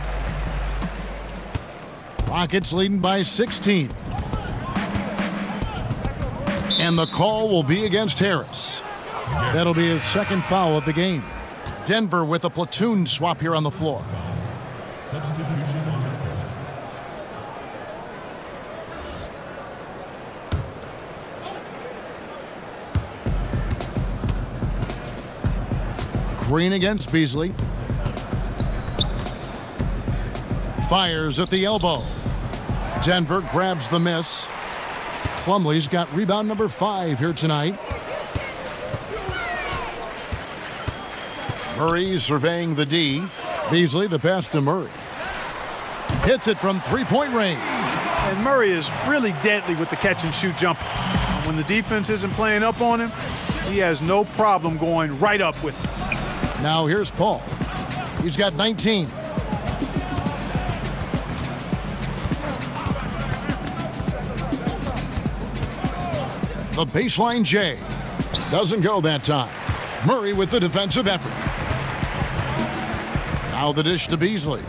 Rockets leading by 16. And the call will be against Harris. That'll be his 2nd foul of the game. Denver with a platoon swap here on the floor. Green against Beasley. Fires at the elbow. Denver grabs the miss. Plumlee's got rebound number 5 here tonight. Murray surveying the D. Beasley the pass to Murray. Hits it from three-point range. And Murray is really deadly with the catch-and-shoot jumper. When the defense isn't playing up on him, he has no problem going right up with it. Now here's Paul. He's got 19. The baseline J. Doesn't go that time. Murray with the defensive effort. Now the dish to Beasley.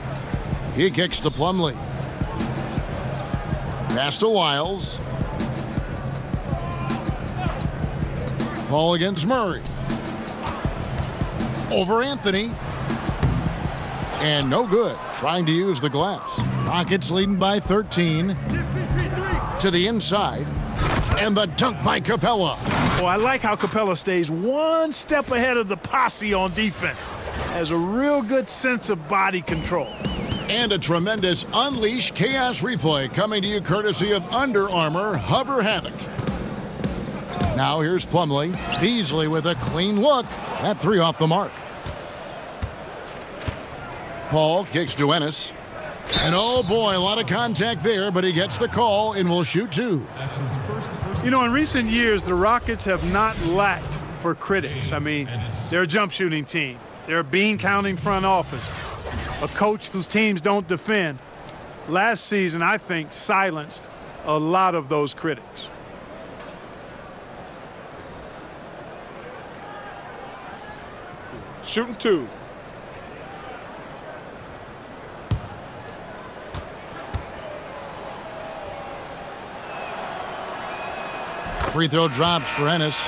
He kicks to Plumlee. Pass to Wiles. Ball against Murray. Over Anthony. And no good, trying to use the glass. Rockets leading by 13. To the inside. And the dunk by Capella. Oh, I like how Capella stays one step ahead of the posse on defense. Has a real good sense of body control. And a tremendous Unleash Chaos replay coming to you courtesy of Under Armour Hover Havoc. Now here's Plumlee. Beasley with a clean look. That three off the mark. Paul kicks to Ennis. And oh boy, a lot of contact there, but he gets the call and will shoot two. You know, in recent years, the Rockets have not lacked for critics. I mean, they're a jump shooting team. They're a bean counting front office. A coach whose teams don't defend. Last season, I think, silenced a lot of those critics. Shooting two. Free throw drops for Ennis.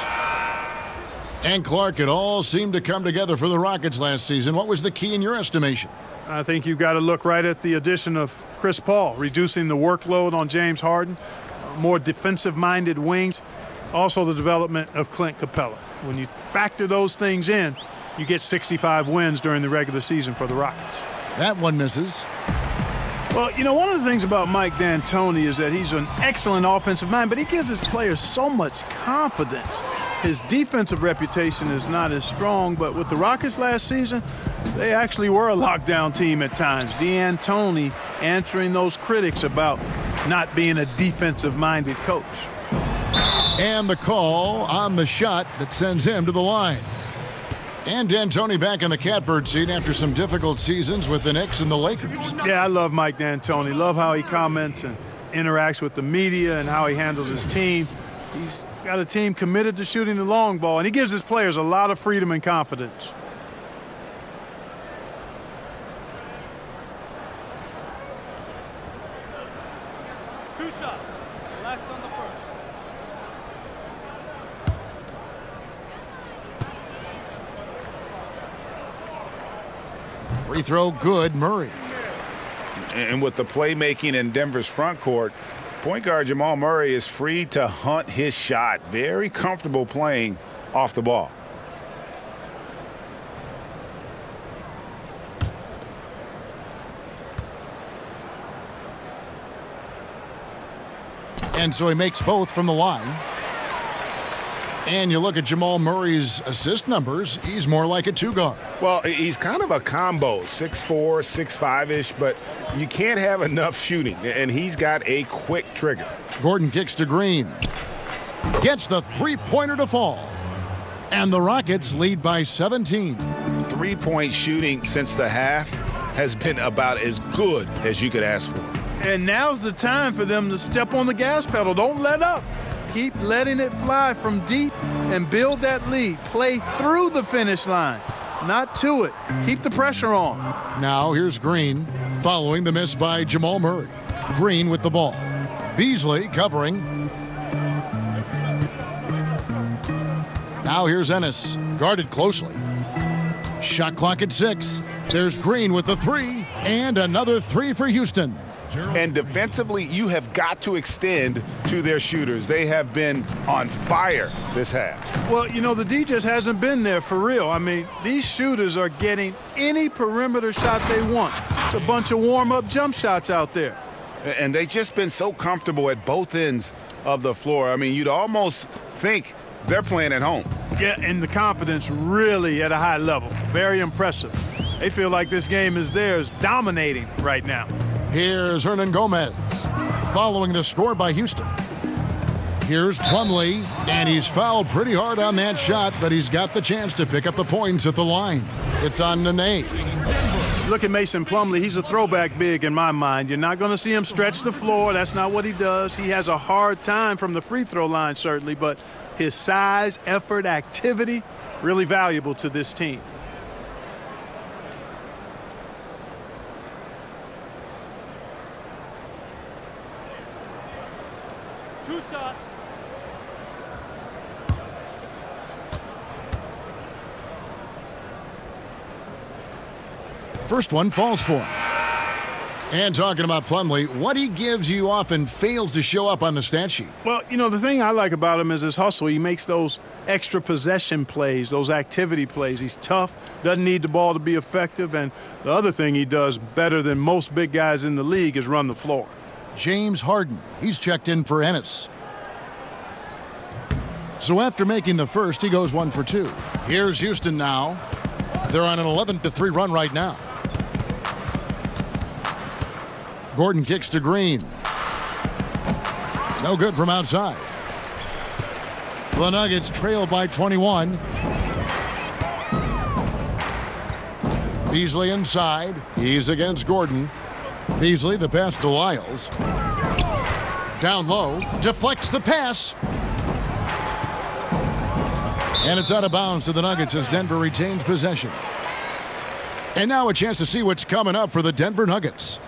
And Clark, it all seemed to come together for the Rockets last season. What was the key in your estimation? I think you've got to look right at the addition of Chris Paul, reducing the workload on James Harden, more defensive-minded wings, also the development of Clint Capella. When you factor those things in, you get 65 wins during the regular season for the Rockets. That one misses. Well, you know, one of the things about Mike D'Antoni is that he's an excellent offensive mind, but he gives his players so much confidence. His defensive reputation is not as strong, but with the Rockets last season, they actually were a lockdown team at times. D'Antoni answering those critics about not being a defensive-minded coach. And the call on the shot that sends him to the line. And D'Antoni back in the catbird seat after some difficult seasons with the Knicks and the Lakers. Yeah, I love Mike D'Antoni. Love how he comments and interacts with the media and how he handles his team. He's got a team committed to shooting the long ball, and he gives his players a lot of freedom and confidence. Two shots. Relax on the first. Free throw good, Murray. And with the playmaking in Denver's front court, point guard Jamal Murray is free to hunt his shot. Very comfortable playing off the ball. And so he makes both from the line. And you look at Jamal Murray's assist numbers, he's more like a two-guard. Well, he's kind of a combo, 6'4", 6'5"-ish, but you can't have enough shooting, and he's got a quick trigger. Gordon kicks to Green. Gets the three-pointer to fall. And the Rockets lead by 17. Three-point shooting since the half has been about as good as you could ask for. And now's the time for them to step on the gas pedal. Don't let up. Keep letting it fly from deep and build that lead. Play through the finish line, not to it. Keep the pressure on. Now here's Green following the miss by Jamal Murray. Green with the ball. Beasley covering. Now here's Ennis, guarded closely. Shot clock at 6. There's Green with the three, and another three for Houston. And defensively, you have got to extend to their shooters. They have been on fire this half. Well, you know, the D just hasn't been there for real. I mean, these shooters are getting any perimeter shot they want. It's a bunch of warm-up jump shots out there. And they've just been so comfortable at both ends of the floor. I mean, you'd almost think they're playing at home. Yeah, and the confidence really at a high level. Very impressive. They feel like this game is theirs, dominating right now. Here's Hernan Gomez, following the score by Houston. Here's Plumlee, and he's fouled pretty hard on that shot, but he's got the chance to pick up the points at the line. It's on Nene. Look at Mason Plumlee. He's a throwback big in my mind. You're not going to see him stretch the floor. That's not what he does. He has a hard time from the free throw line, certainly, but his size, effort, activity, really valuable to this team. Two shot. First one falls for him. And talking about Plumlee, what he gives you often fails to show up on the stat sheet. Well, you know, the thing I like about him is his hustle. He makes those extra possession plays, those activity plays. He's tough, doesn't need the ball to be effective, and the other thing he does better than most big guys in the league is run the floor. James Harden, he's checked in for Ennis. So after making the first, he goes 1 for 2. Here's Houston now. They're on an 11-3 run right now. Gordon kicks to Green. No good from outside. The Nuggets trail by 21. Beasley inside. He's against Gordon. Beasley, the pass to Lyles. Down low. Deflects the pass. And it's out of bounds to the Nuggets as Denver retains possession. And now a chance to see what's coming up for the Denver Nuggets.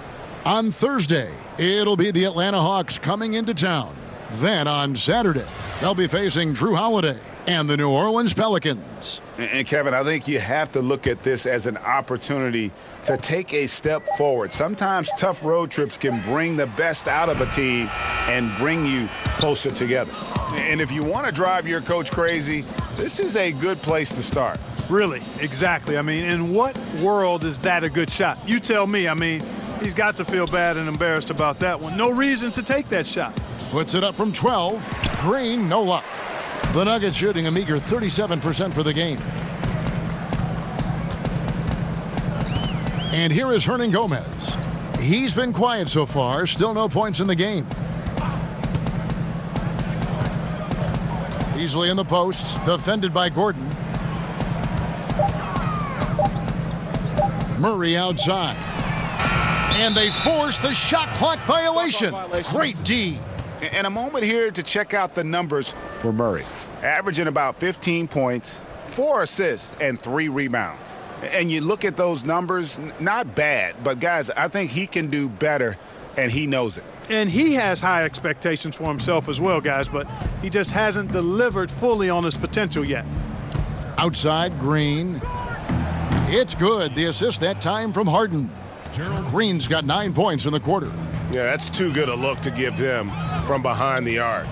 On Thursday, it'll be the Atlanta Hawks coming into town. Then on Saturday, they'll be facing Drew Holiday and the New Orleans Pelicans. And Kevin, I think you have to look at this as an opportunity to take a step forward. Sometimes tough road trips can bring the best out of a team and bring you closer together. And if you want to drive your coach crazy, this is a good place to start. Really, exactly. I mean, in what world is that a good shot? You tell me. I mean, he's got to feel bad and embarrassed about that one. No reason to take that shot. Puts it up from 12. Green, no luck. The Nuggets shooting a meager 37% for the game. And here is Hernan Gomez. He's been quiet so far. Still no points in the game. Easily in the post. Defended by Gordon. Murray outside. And they force the shot clock violation. Great D. And a moment here to check out the numbers for Murray. Averaging about 15 points, 4 assists, and 3 rebounds. And you look at those numbers, not bad. But, guys, I think he can do better, and he knows it. And he has high expectations for himself as well, guys, but he just hasn't delivered fully on his potential yet. Outside, Green. It's good. The assist that time from Harden. Green's got 9 points in the quarter. Yeah, that's too good a look to give them from behind the arc.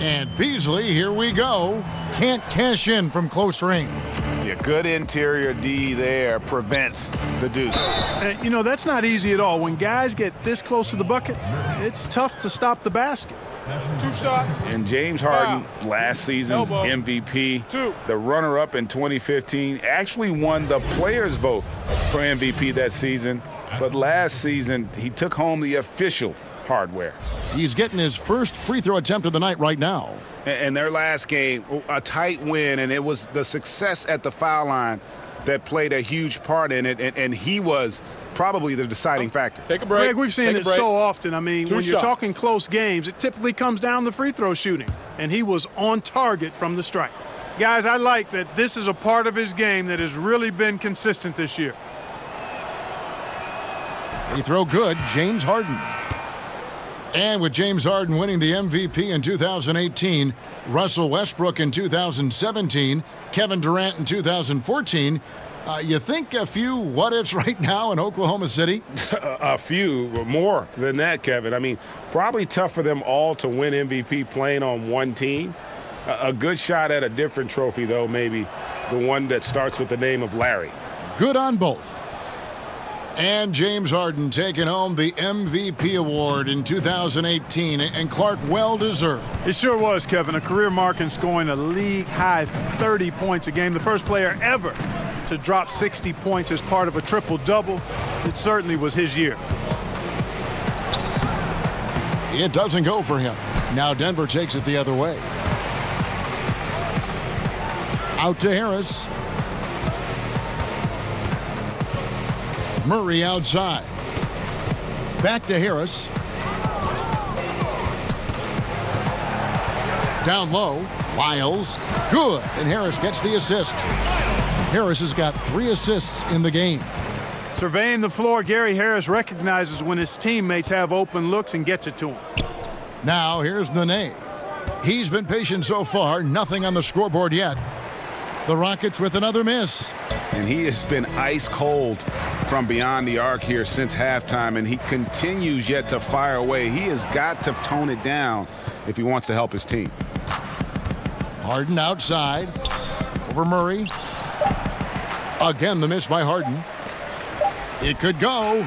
And Beasley, here we go. Can't cash in from close range. Yeah, good interior D there prevents the deuce. And, you know, that's not easy at all. When guys get this close to the bucket, it's tough to stop the basket. 2 shots. And James Harden, last season's MVP, the runner-up in 2015, actually won the players' vote for MVP that season. But last season, he took home the official hardware. He's getting his first free throw attempt of the night right now. And their last game, a tight win, and it was the success at the foul line that played a huge part in it, and he was probably the deciding factor. Take a break. Greg, we've seen it so often. I mean, when you're talking close games, it typically comes down to free throw shooting, and he was on target from the stripe. Guys, I like that this is a part of his game that has really been consistent this year. Free throw good, James Harden. And with James Harden winning the MVP in 2018, Russell Westbrook in 2017, Kevin Durant in 2014, you think a few what-ifs right now in Oklahoma City? A few, more than that, Kevin. I mean, probably tough for them all to win MVP playing on one team. A good shot at a different trophy, though, maybe the one that starts with the name of Larry. Good on both. And James Harden taking home the MVP award in 2018, and Clark, well-deserved. It sure was, Kevin. A career mark in scoring a league-high 30 points a game. The first player ever to drop 60 points as part of a triple-double. It certainly was his year. It doesn't go for him. Now Denver takes it the other way. Out to Harris. Murray outside. Back to Harris. Down low. Lyles. Good. And Harris gets the assist. Harris has got 3 assists in the game. Surveying the floor, Gary Harris recognizes when his teammates have open looks and gets it to him. Now here's Nene. He's been patient so far. Nothing on the scoreboard yet. The Rockets with another miss. And he has been ice cold from beyond the arc here since halftime, and he continues yet to fire away. He has got to tone it down if he wants to help his team. Harden outside. Over Murray. Again, the miss by Harden. It could go.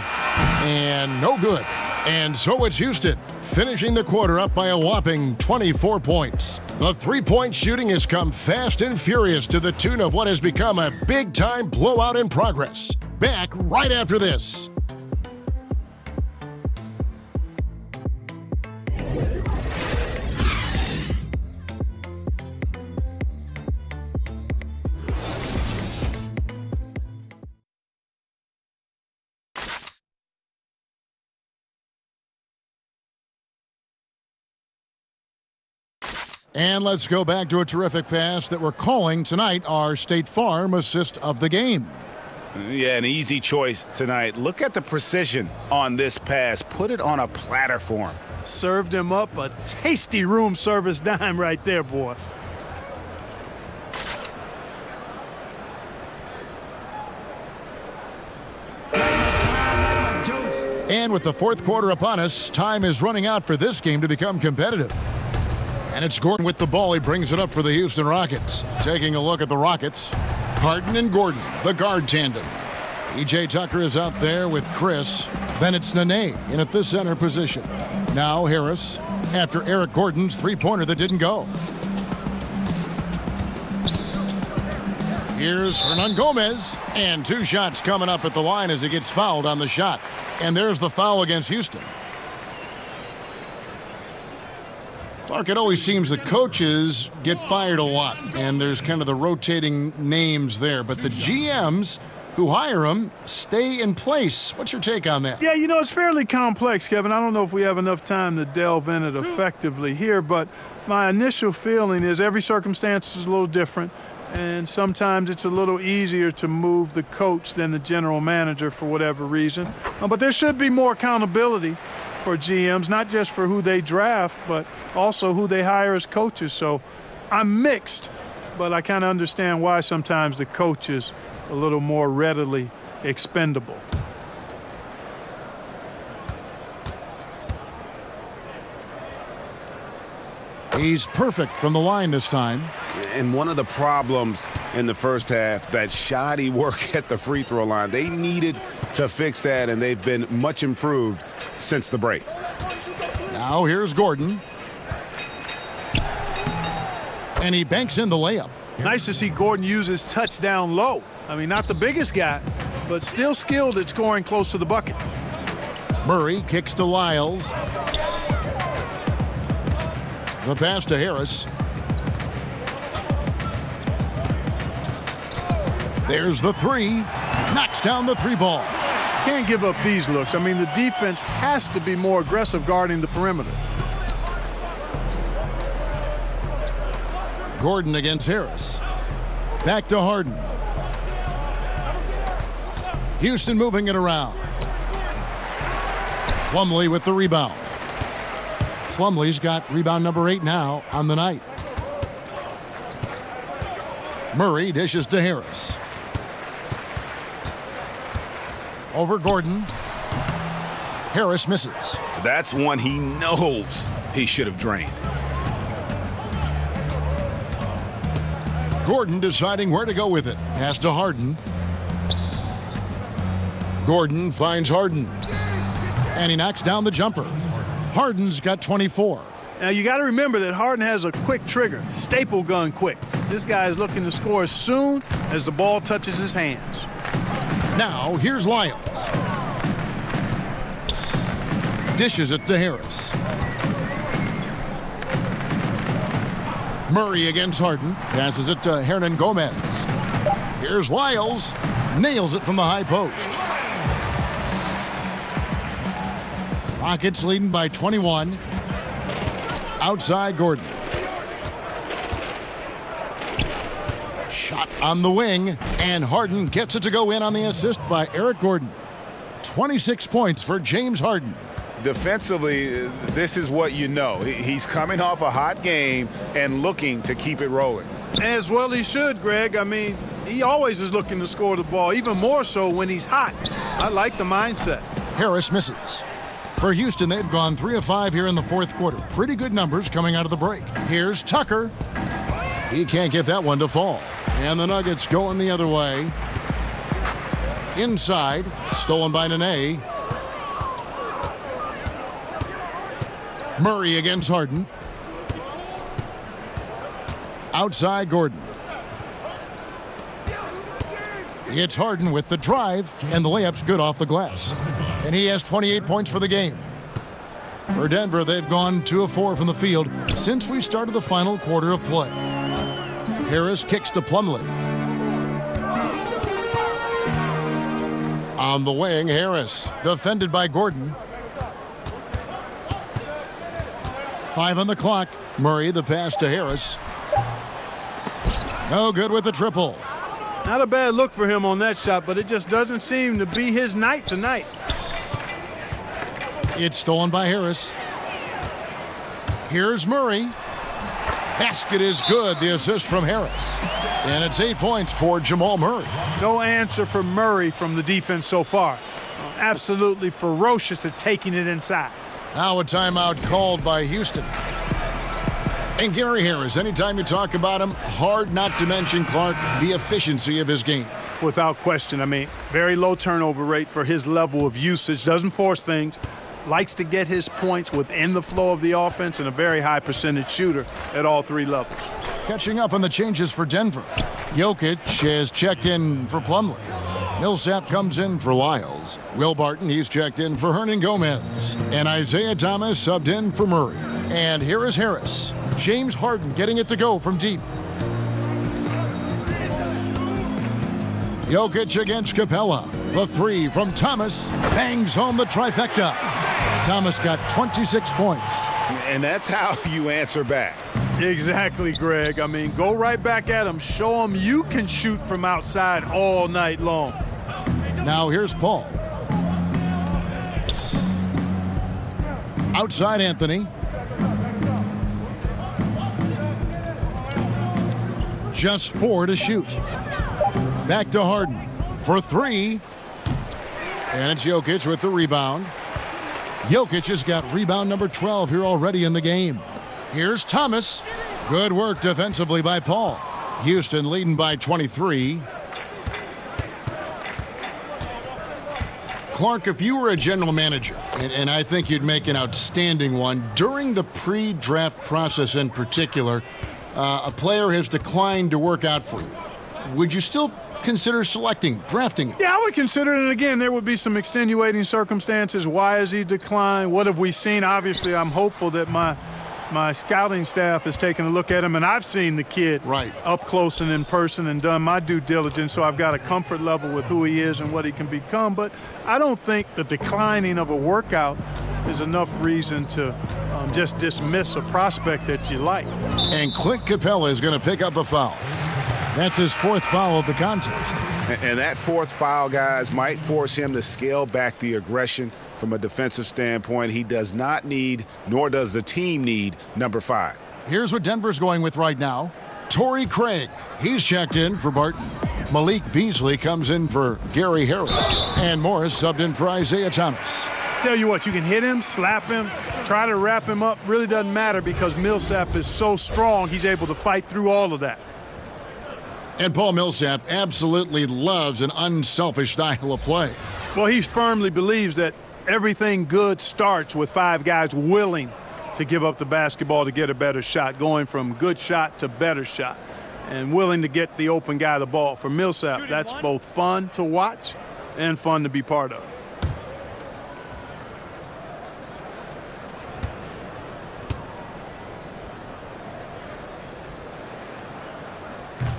And no good. And so it's Houston, finishing the quarter up by a whopping 24 points. The three-point shooting has come fast and furious to the tune of what has become a big-time blowout in progress. Back right after this. And let's go back to a terrific pass that we're calling tonight our State Farm assist of the game. Yeah, an easy choice tonight. Look at the precision on this pass. Put it on a platter for him. Served him up a tasty room service dime right there, boy. And with the fourth quarter upon us, time is running out for this game to become competitive. And it's Gordon with the ball. He brings it up for the Houston Rockets. Taking a look at the Rockets. Harden and Gordon, the guard tandem. E.J. Tucker is out there with Chris. Then it's Nene in at the center position. Now Harris after Eric Gordon's three-pointer that didn't go. Here's Hernan Gomez. And two shots coming up at the line as he gets fouled on the shot. And there's the foul against Houston. Clark, it always seems the coaches get fired a lot, and there's kind of the rotating names there. But the GMs who hire them stay in place. What's your take on that? Yeah, you know, it's fairly complex, Kevin. I don't know if we have enough time to delve in it effectively here, but my initial feeling is every circumstance is a little different, and sometimes it's a little easier to move the coach than the general manager for whatever reason. But there should be more accountability for GMs, not just for who they draft, but also who they hire as coaches. So I'm mixed, but I kind of understand why sometimes the coach is a little more readily expendable. He's perfect from the line this time. And one of the problems in the first half, that shoddy work at the free throw line. They needed to fix that, and they've been much improved since the break. Now here's Gordon. And he banks in the layup. Nice to see Gordon use his touch down low. I mean, not the biggest guy, but still skilled at scoring close to the bucket. Murray kicks to Lyles. The pass to Harris. There's the three. Knocks down the three ball. Can't give up these looks. I mean, the defense has to be more aggressive guarding the perimeter. Gordon against Harris. Back to Harden. Houston moving it around. Plumlee with the rebound. Plumlee's got rebound number 8 now on the night. Murray dishes to Harris. Over Gordon. Harris misses. That's one he knows he should have drained. Gordon deciding where to go with it. Pass to Harden. Gordon finds Harden. And he knocks down the jumper. Harden's got 24. Now you got to remember that Harden has a quick trigger, staple gun quick. This guy is looking to score as soon as the ball touches his hands. Now here's Lyles. Dishes it to Harris. Murray against Harden. Passes it to Hernan Gomez. Here's Lyles. Nails it from the high post. Rockets leading by 21. Outside Gordon. Shot on the wing, and Harden gets it to go in on the assist by Eric Gordon. 26 points for James Harden. Defensively, this is what you know. He's coming off a hot game and looking to keep it rolling. As well he should, Greg. I mean, he always is looking to score the ball, even more so when he's hot. I like the mindset. Harris misses. For Houston, they've gone 3 of 5 here in the fourth quarter. Pretty good numbers coming out of the break. Here's Tucker. He can't get that one to fall. And the Nuggets going the other way. Inside, stolen by Nene. Murray against Harden. Outside, Gordon. It's Harden with the drive, and the layup's good off the glass. And he has 28 points for the game. For Denver, they've gone 2 of 4 from the field since we started the final quarter of play. Harris kicks to Plumlee. On the wing, Harris, defended by Gordon. 5 on the clock. Murray, the pass to Harris. No good with the triple. Not a bad look for him on that shot, but it just doesn't seem to be his night tonight. It's stolen by Harris. Here's Murray. Basket is good, the assist from Harris. And it's 8 points for Jamal Murray. No answer for Murray from the defense so far. Absolutely ferocious at taking it inside. Now a timeout called by Houston. And Gary Harris, anytime you talk about him, hard not to mention, Clark, the efficiency of his game. Without question. I mean, very low turnover rate for his level of usage. Doesn't force things. Likes to get his points within the flow of the offense, and a very high percentage shooter at all 3 levels. Catching up on the changes for Denver. Jokic has checked in for Plumlee. Millsap comes in for Lyles. Will Barton, he's checked in for Hernan Gomez. And Isaiah Thomas subbed in for Murray. And here is Harris. James Harden getting it to go from deep. Jokic against Capella. The 3 from Thomas bangs home the trifecta. Thomas got 26 points. And that's how you answer back. Exactly, Greg. I mean, go right back at him. Show him you can shoot from outside all night long. Now here's Paul. Outside Anthony. Just 4 to shoot. Back to Harden for 3. And it's Jokic with the rebound. Jokic has got rebound number 12 here already in the game. Here's Thomas. Good work defensively by Paul. Houston leading by 23. Clark, if you were a general manager, and I think you'd make an outstanding one, during the pre-draft process in particular, a player has declined to work out for you. Would you still consider drafting him? Yeah, I would consider it. And again, there would be some extenuating circumstances. Why has he declined? What have we seen? Obviously, I'm hopeful that my scouting staff has taken a look at him, and I've seen the kid up close and in person and done my due diligence, so I've got a comfort level with who he is and what he can become. But I don't think the declining of a workout is enough reason to just dismiss a prospect that you like. And Clint Capella is going to pick up a foul. That's his 4th foul of the contest. And that 4th foul, guys, might force him to scale back the aggression from a defensive standpoint. He does not need, nor does the team need, number 5. Here's what Denver's going with right now. Torrey Craig, he's checked in for Barton. Malik Beasley comes in for Gary Harris. And Morris subbed in for Isaiah Thomas. Tell you what, you can hit him, slap him, try to wrap him up. Really doesn't matter because Millsap is so strong, he's able to fight through all of that. And Paul Millsap absolutely loves an unselfish style of play. Well, he firmly believes that everything good starts with 5 guys willing to give up the basketball to get a better shot, going from good shot to better shot, and willing to get the open guy the ball. For Millsap, that's both fun to watch and fun to be part of.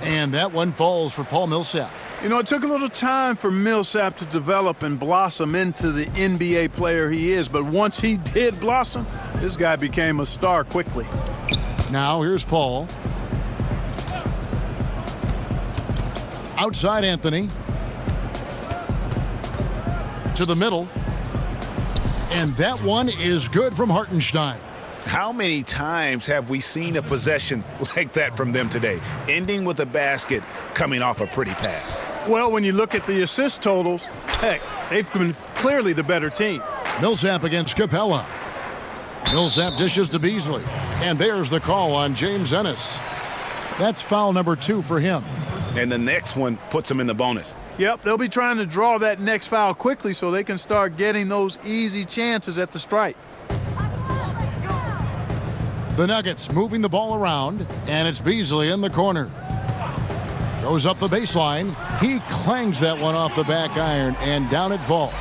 And that one falls for Paul Millsap. You know, it took a little time for Millsap to develop and blossom into the NBA player he is, but once he did blossom, this guy became a star quickly. Now here's Paul. Outside Anthony. To the middle. And that one is good from Hartenstein. How many times have we seen a possession like that from them today, ending with a basket coming off a pretty pass? Well, when you look at the assist totals, heck, they've been clearly the better team. Millsap against Capella. Millsap dishes to Beasley. And there's the call on James Ennis. That's foul number 2 for him. And the next one puts him in the bonus. Yep, they'll be trying to draw that next foul quickly so they can start getting those easy chances at the stripe. The Nuggets moving the ball around, and it's Beasley in the corner. Goes up the baseline. He clangs that one off the back iron, and down it falls.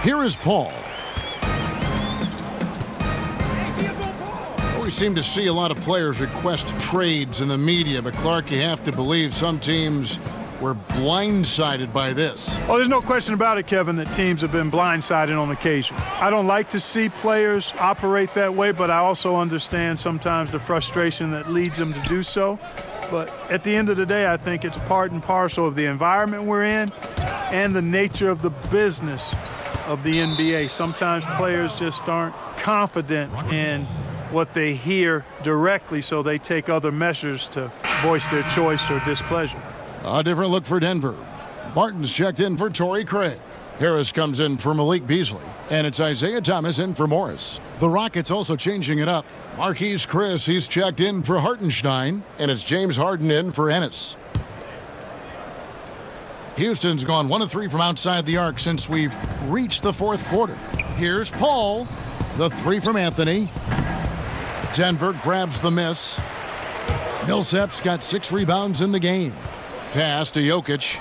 Here is Paul. We seem to see a lot of players request trades in the media, but Clark, you have to believe some teams were blindsided by this. Oh, there's no question about it, Kevin, that teams have been blindsided on occasion. I don't like to see players operate that way, but I also understand sometimes the frustration that leads them to do so. But at the end of the day, I think it's part and parcel of the environment we're in and the nature of the business of the NBA. Sometimes players just aren't confident in what they hear directly, so they take other measures to voice their choice or displeasure. A different look for Denver. Martin's checked in for Torrey Craig. Harris comes in for Malik Beasley. And it's Isaiah Thomas in for Morris. The Rockets also changing it up. Marquise Chris, he's checked in for Hartenstein. And it's James Harden in for Ennis. Houston's gone 1 of 3 from outside the arc since we've reached the 4th quarter. Here's Paul. The 3 from Anthony. Denver grabs the miss. Millsap's got 6 rebounds in the game. Pass to Jokic.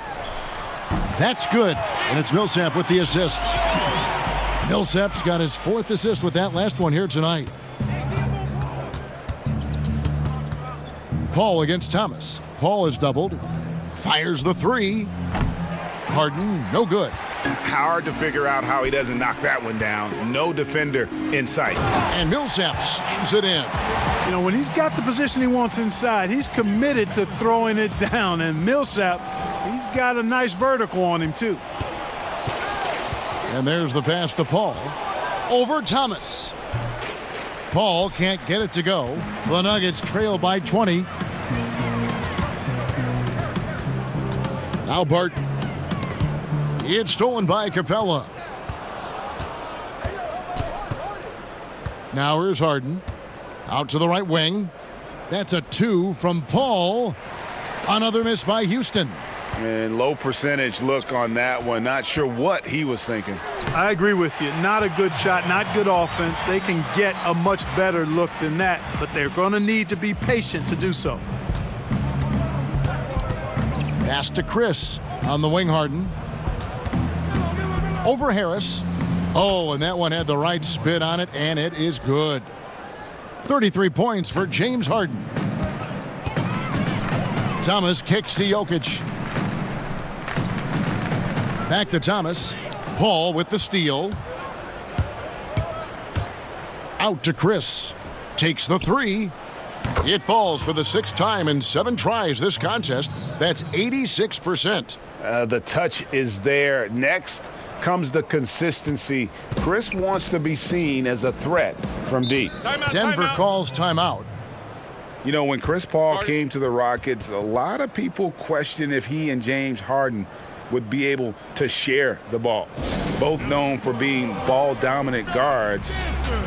That's good. And it's Millsap with the assist. Millsap's got his 4th assist with that last one here tonight. Paul against Thomas. Paul is doubled. Fires the 3. Harden, no good. Hard to figure out how he doesn't knock that one down. No defender in sight. And Millsap slams it in. You know, when he's got the position he wants inside, he's committed to throwing it down. And Millsap, he's got a nice vertical on him, too. And there's the pass to Paul. Over Thomas. Paul can't get it to go. The Nuggets trail by 20. Now Barton. It's stolen by Capella. Now here's Harden. Out to the right wing. That's a 2 from Paul. Another miss by Houston. And low percentage look on that one. Not sure what he was thinking. I agree with you. Not a good shot, not good offense. They can get a much better look than that, but they're going to need to be patient to do so. Pass to Chris on the wing. Harden. Over Harris. Oh, and that one had the right spin on it, and it is good. 33 points for James Harden. Thomas kicks to Jokic. Back to Thomas. Paul with the steal. Out to Chris. Takes the 3. It falls for the 6th time in 7 tries this contest. That's 86%. The touch is there. Next comes the consistency. Chris wants to be seen as a threat from deep. Denver calls timeout. You know, when Chris Paul came to the Rockets, a lot of people questioned if he and James Harden would be able to share the ball. Both known for being ball-dominant guards.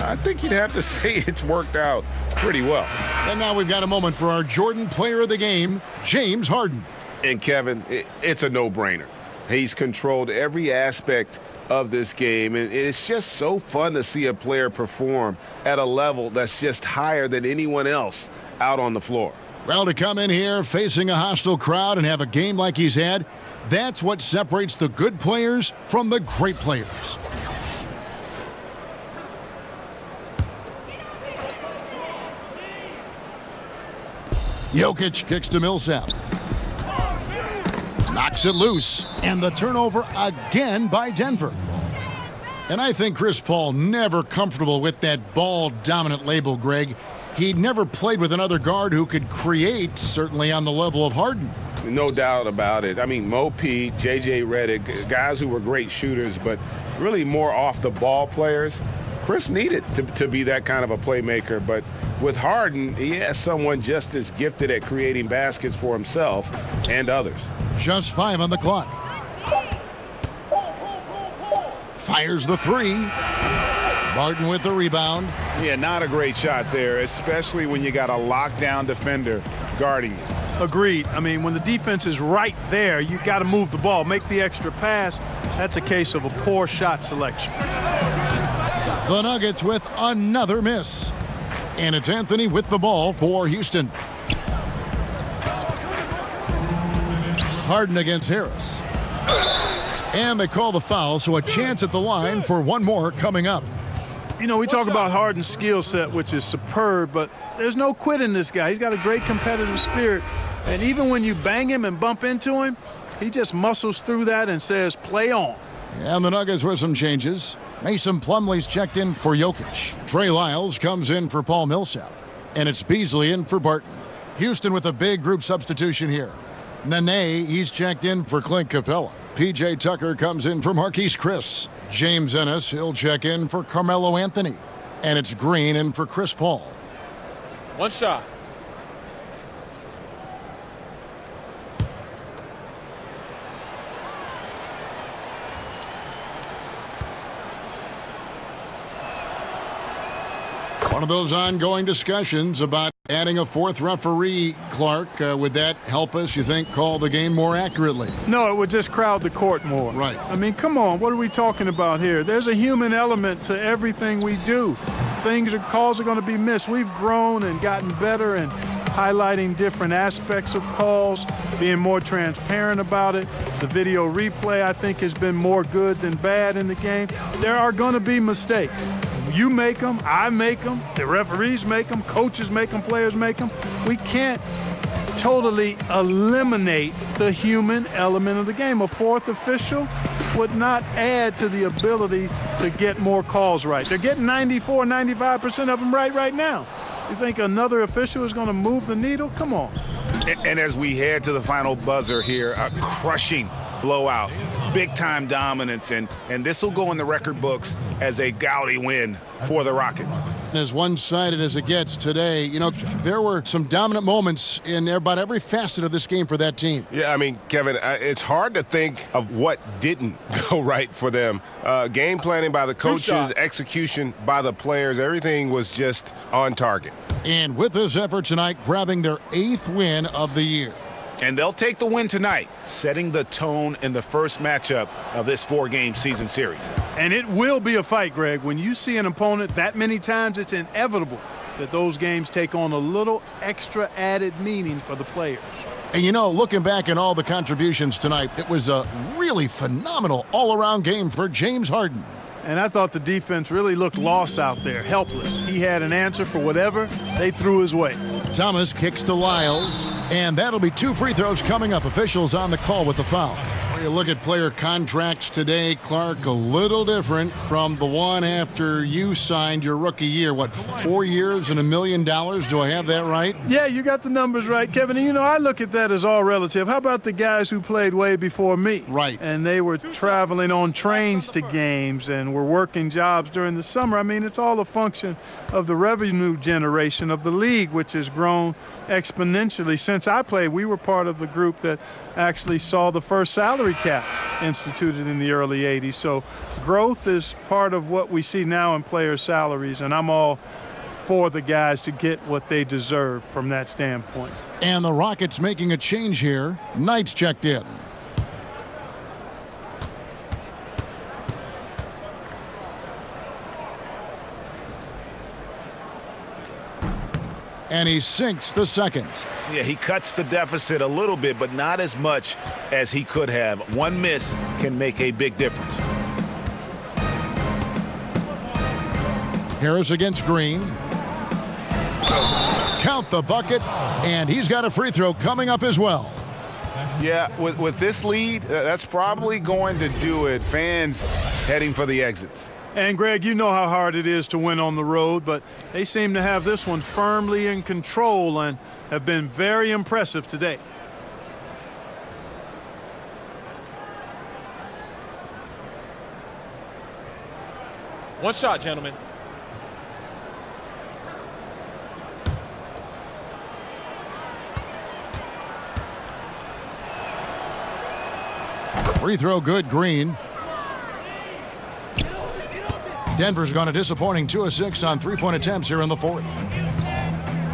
I think you'd have to say it's worked out pretty well. And now we've got a moment for our Jordan Player of the Game, James Harden. And Kevin, it's a no-brainer. He's controlled every aspect of this game, and it's just so fun to see a player perform at a level that's just higher than anyone else out on the floor. Well, to come in here facing a hostile crowd and have a game like he's had, that's what separates the good players from the great players. Jokic kicks to Millsap. Knocks it loose, and the turnover again by Denver. And I think Chris Paul never comfortable with that ball-dominant label, Greg. He never played with another guard who could create, certainly on the level of Harden. No doubt about it. I mean, Mo Pete, J.J. Redick, guys who were great shooters, but really more off-the-ball players. Chris needed to be that kind of a playmaker, but with Harden, he has someone just as gifted at creating baskets for himself and others. Just 5 on the clock. Fires the 3. Martin with the rebound. Yeah, not a great shot there, especially when you got a lockdown defender guarding you. Agreed. I mean, when the defense is right there, you got to move the ball, make the extra pass. That's a case of a poor shot selection. The Nuggets with another miss. And it's Anthony with the ball for Houston. Harden against Harris. And they call the foul, so a chance at the line for one more coming up. You know, we talk about Harden's skill set, which is superb, but there's no quit in this guy. He's got a great competitive spirit. And even when you bang him and bump into him, he just muscles through that and says, play on. And the Nuggets with some changes. Mason Plumlee's checked in for Jokic. Trey Lyles comes in for Paul Millsap. And it's Beasley in for Barton. Houston with a big group substitution here. Nene, he's checked in for Clint Capella. P.J. Tucker comes in for Marquise Chris. James Ennis, he'll check in for Carmelo Anthony. And it's Green in for Chris Paul. One shot. One of those ongoing discussions about adding a fourth referee, Clark. Would that help us, you think, call the game more accurately? No, it would just crowd the court more. Right. I mean, come on, what are we talking about here? There's a human element to everything we do. Calls are going to be missed. We've grown and gotten better and highlighting different aspects of calls, being more transparent about it. The video replay, I think, has been more good than bad in the game. There are going to be mistakes. You make them, I make them, the referees make them, coaches make them, players make them. We can't totally eliminate the human element of the game. A fourth official would not add to the ability to get more calls right. They're getting 94, 95% of them right now. You think another official is going to move the needle? Come on. And as we head to the final buzzer here, a crushing blowout, big-time dominance, and this will go in the record books as a gaudy win for the Rockets. As one-sided as it gets today, you know, there were some dominant moments in about every facet of this game for that team. Yeah, I mean, Kevin, it's hard to think of what didn't go right for them. Game planning by the coaches, execution by the players, everything was just on target. And with this effort tonight, grabbing their 8th win of the year. And they'll take the win tonight, setting the tone in the first matchup of this 4-game season series. And it will be a fight, Greg. When you see an opponent that many times, it's inevitable that those games take on a little extra added meaning for the players. And you know, looking back at all the contributions tonight, it was a really phenomenal all-around game for James Harden. And I thought the defense really looked lost out there, helpless. He had an answer for whatever they threw his way. Thomas kicks to Lyles, and that'll be 2 free throws coming up. Officials on the call with the foul. When you look at player contracts today, Clark, a little different from the one after you signed your rookie year. What, 4 years and $1 million? Do I have that right? Yeah, you got the numbers right, Kevin. And, you know, I look at that as all relative. How about the guys who played way before me? Right. And they were traveling on trains to games and were working jobs during the summer. I mean, it's all a function of the revenue generation of the league, which has grown exponentially. Since I played, we were part of the group that actually saw the first salary cap instituted in the early 80s. So growth is part of what we see now in players' salaries, and I'm all for the guys to get what they deserve from that standpoint. And the Rockets making a change here. Knight's checked in. And he sinks the second. Yeah, he cuts the deficit a little bit, but not as much as he could have. One miss can make a big difference. Harris against Green. Count the bucket, and he's got a free throw coming up as well. Yeah, with this lead, that's probably going to do it. Fans heading for the exits. And, Greg, you know how hard it is to win on the road, but they seem to have this one firmly in control and have been very impressive today. One shot, gentlemen. Free throw good, Green. Denver's gone a disappointing 2 of 6 on three-point attempts here in the fourth.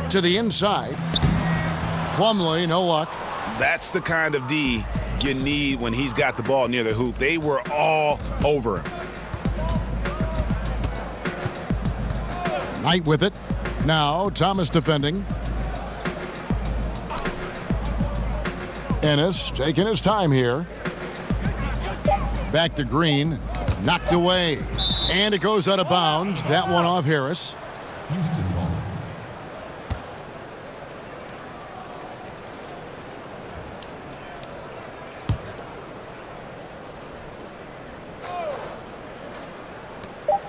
To the inside. Plumlee, no luck. That's the kind of D you need when he's got the ball near the hoop. They were all over him. Knight with it. Now Thomas defending. Ennis taking his time here. Back to Green. Knocked away. And it goes out of bounds. That one off Harris. Houston ball.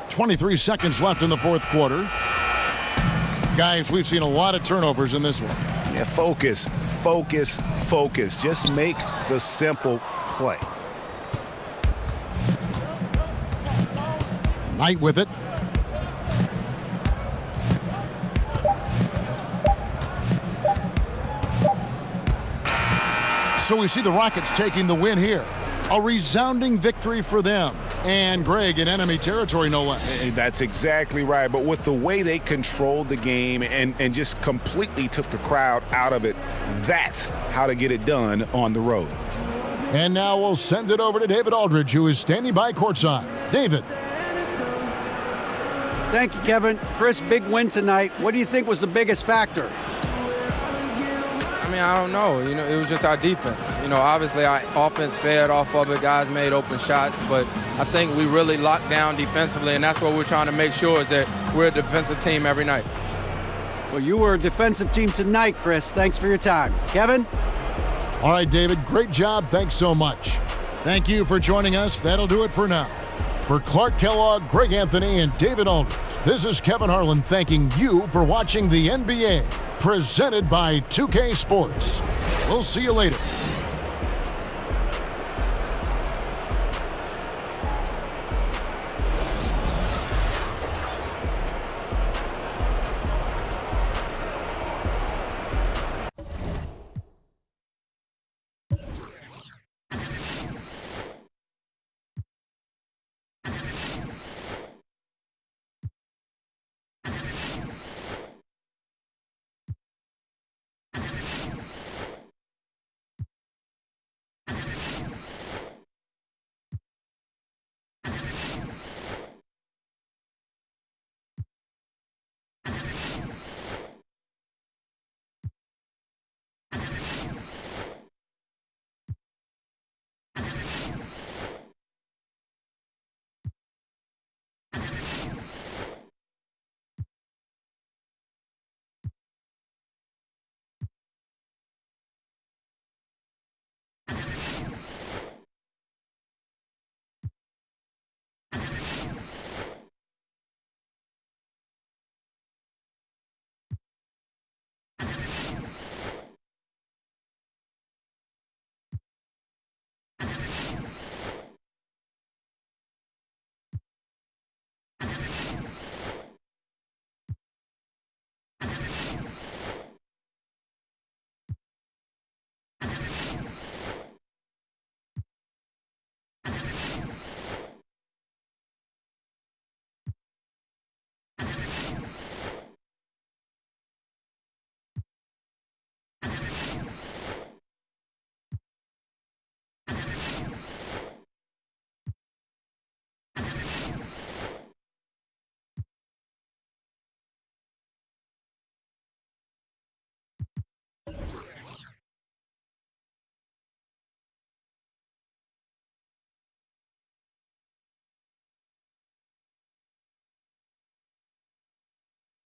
.23 seconds left in the fourth quarter. Guys, we've seen a lot of turnovers in this one. Yeah, focus, focus, focus. Just make the simple play. Knight with it. So we see the Rockets taking the win here. A resounding victory for them. And Greg in enemy territory, no less. That's exactly right. But with the way they controlled the game and just completely took the crowd out of it, that's how to get it done on the road. And now we'll send it over to David Aldridge, who is standing by courtside. David. Thank you, Kevin. Chris, big win tonight. What do you think was the biggest factor? I mean, I don't know. You know, it was just our defense. You know, obviously our offense fed off of it. Guys made open shots, but I think we really locked down defensively, and that's what we're trying to make sure is that we're a defensive team every night. Well, you were a defensive team tonight, Chris. Thanks for your time. Kevin? All right, David, great job. Thanks so much. Thank you for joining us. That'll do it for now. For Clark Kellogg, Greg Anthony, and David Aldridge, this is Kevin Harlan thanking you for watching the NBA, presented by 2K Sports. We'll see you later.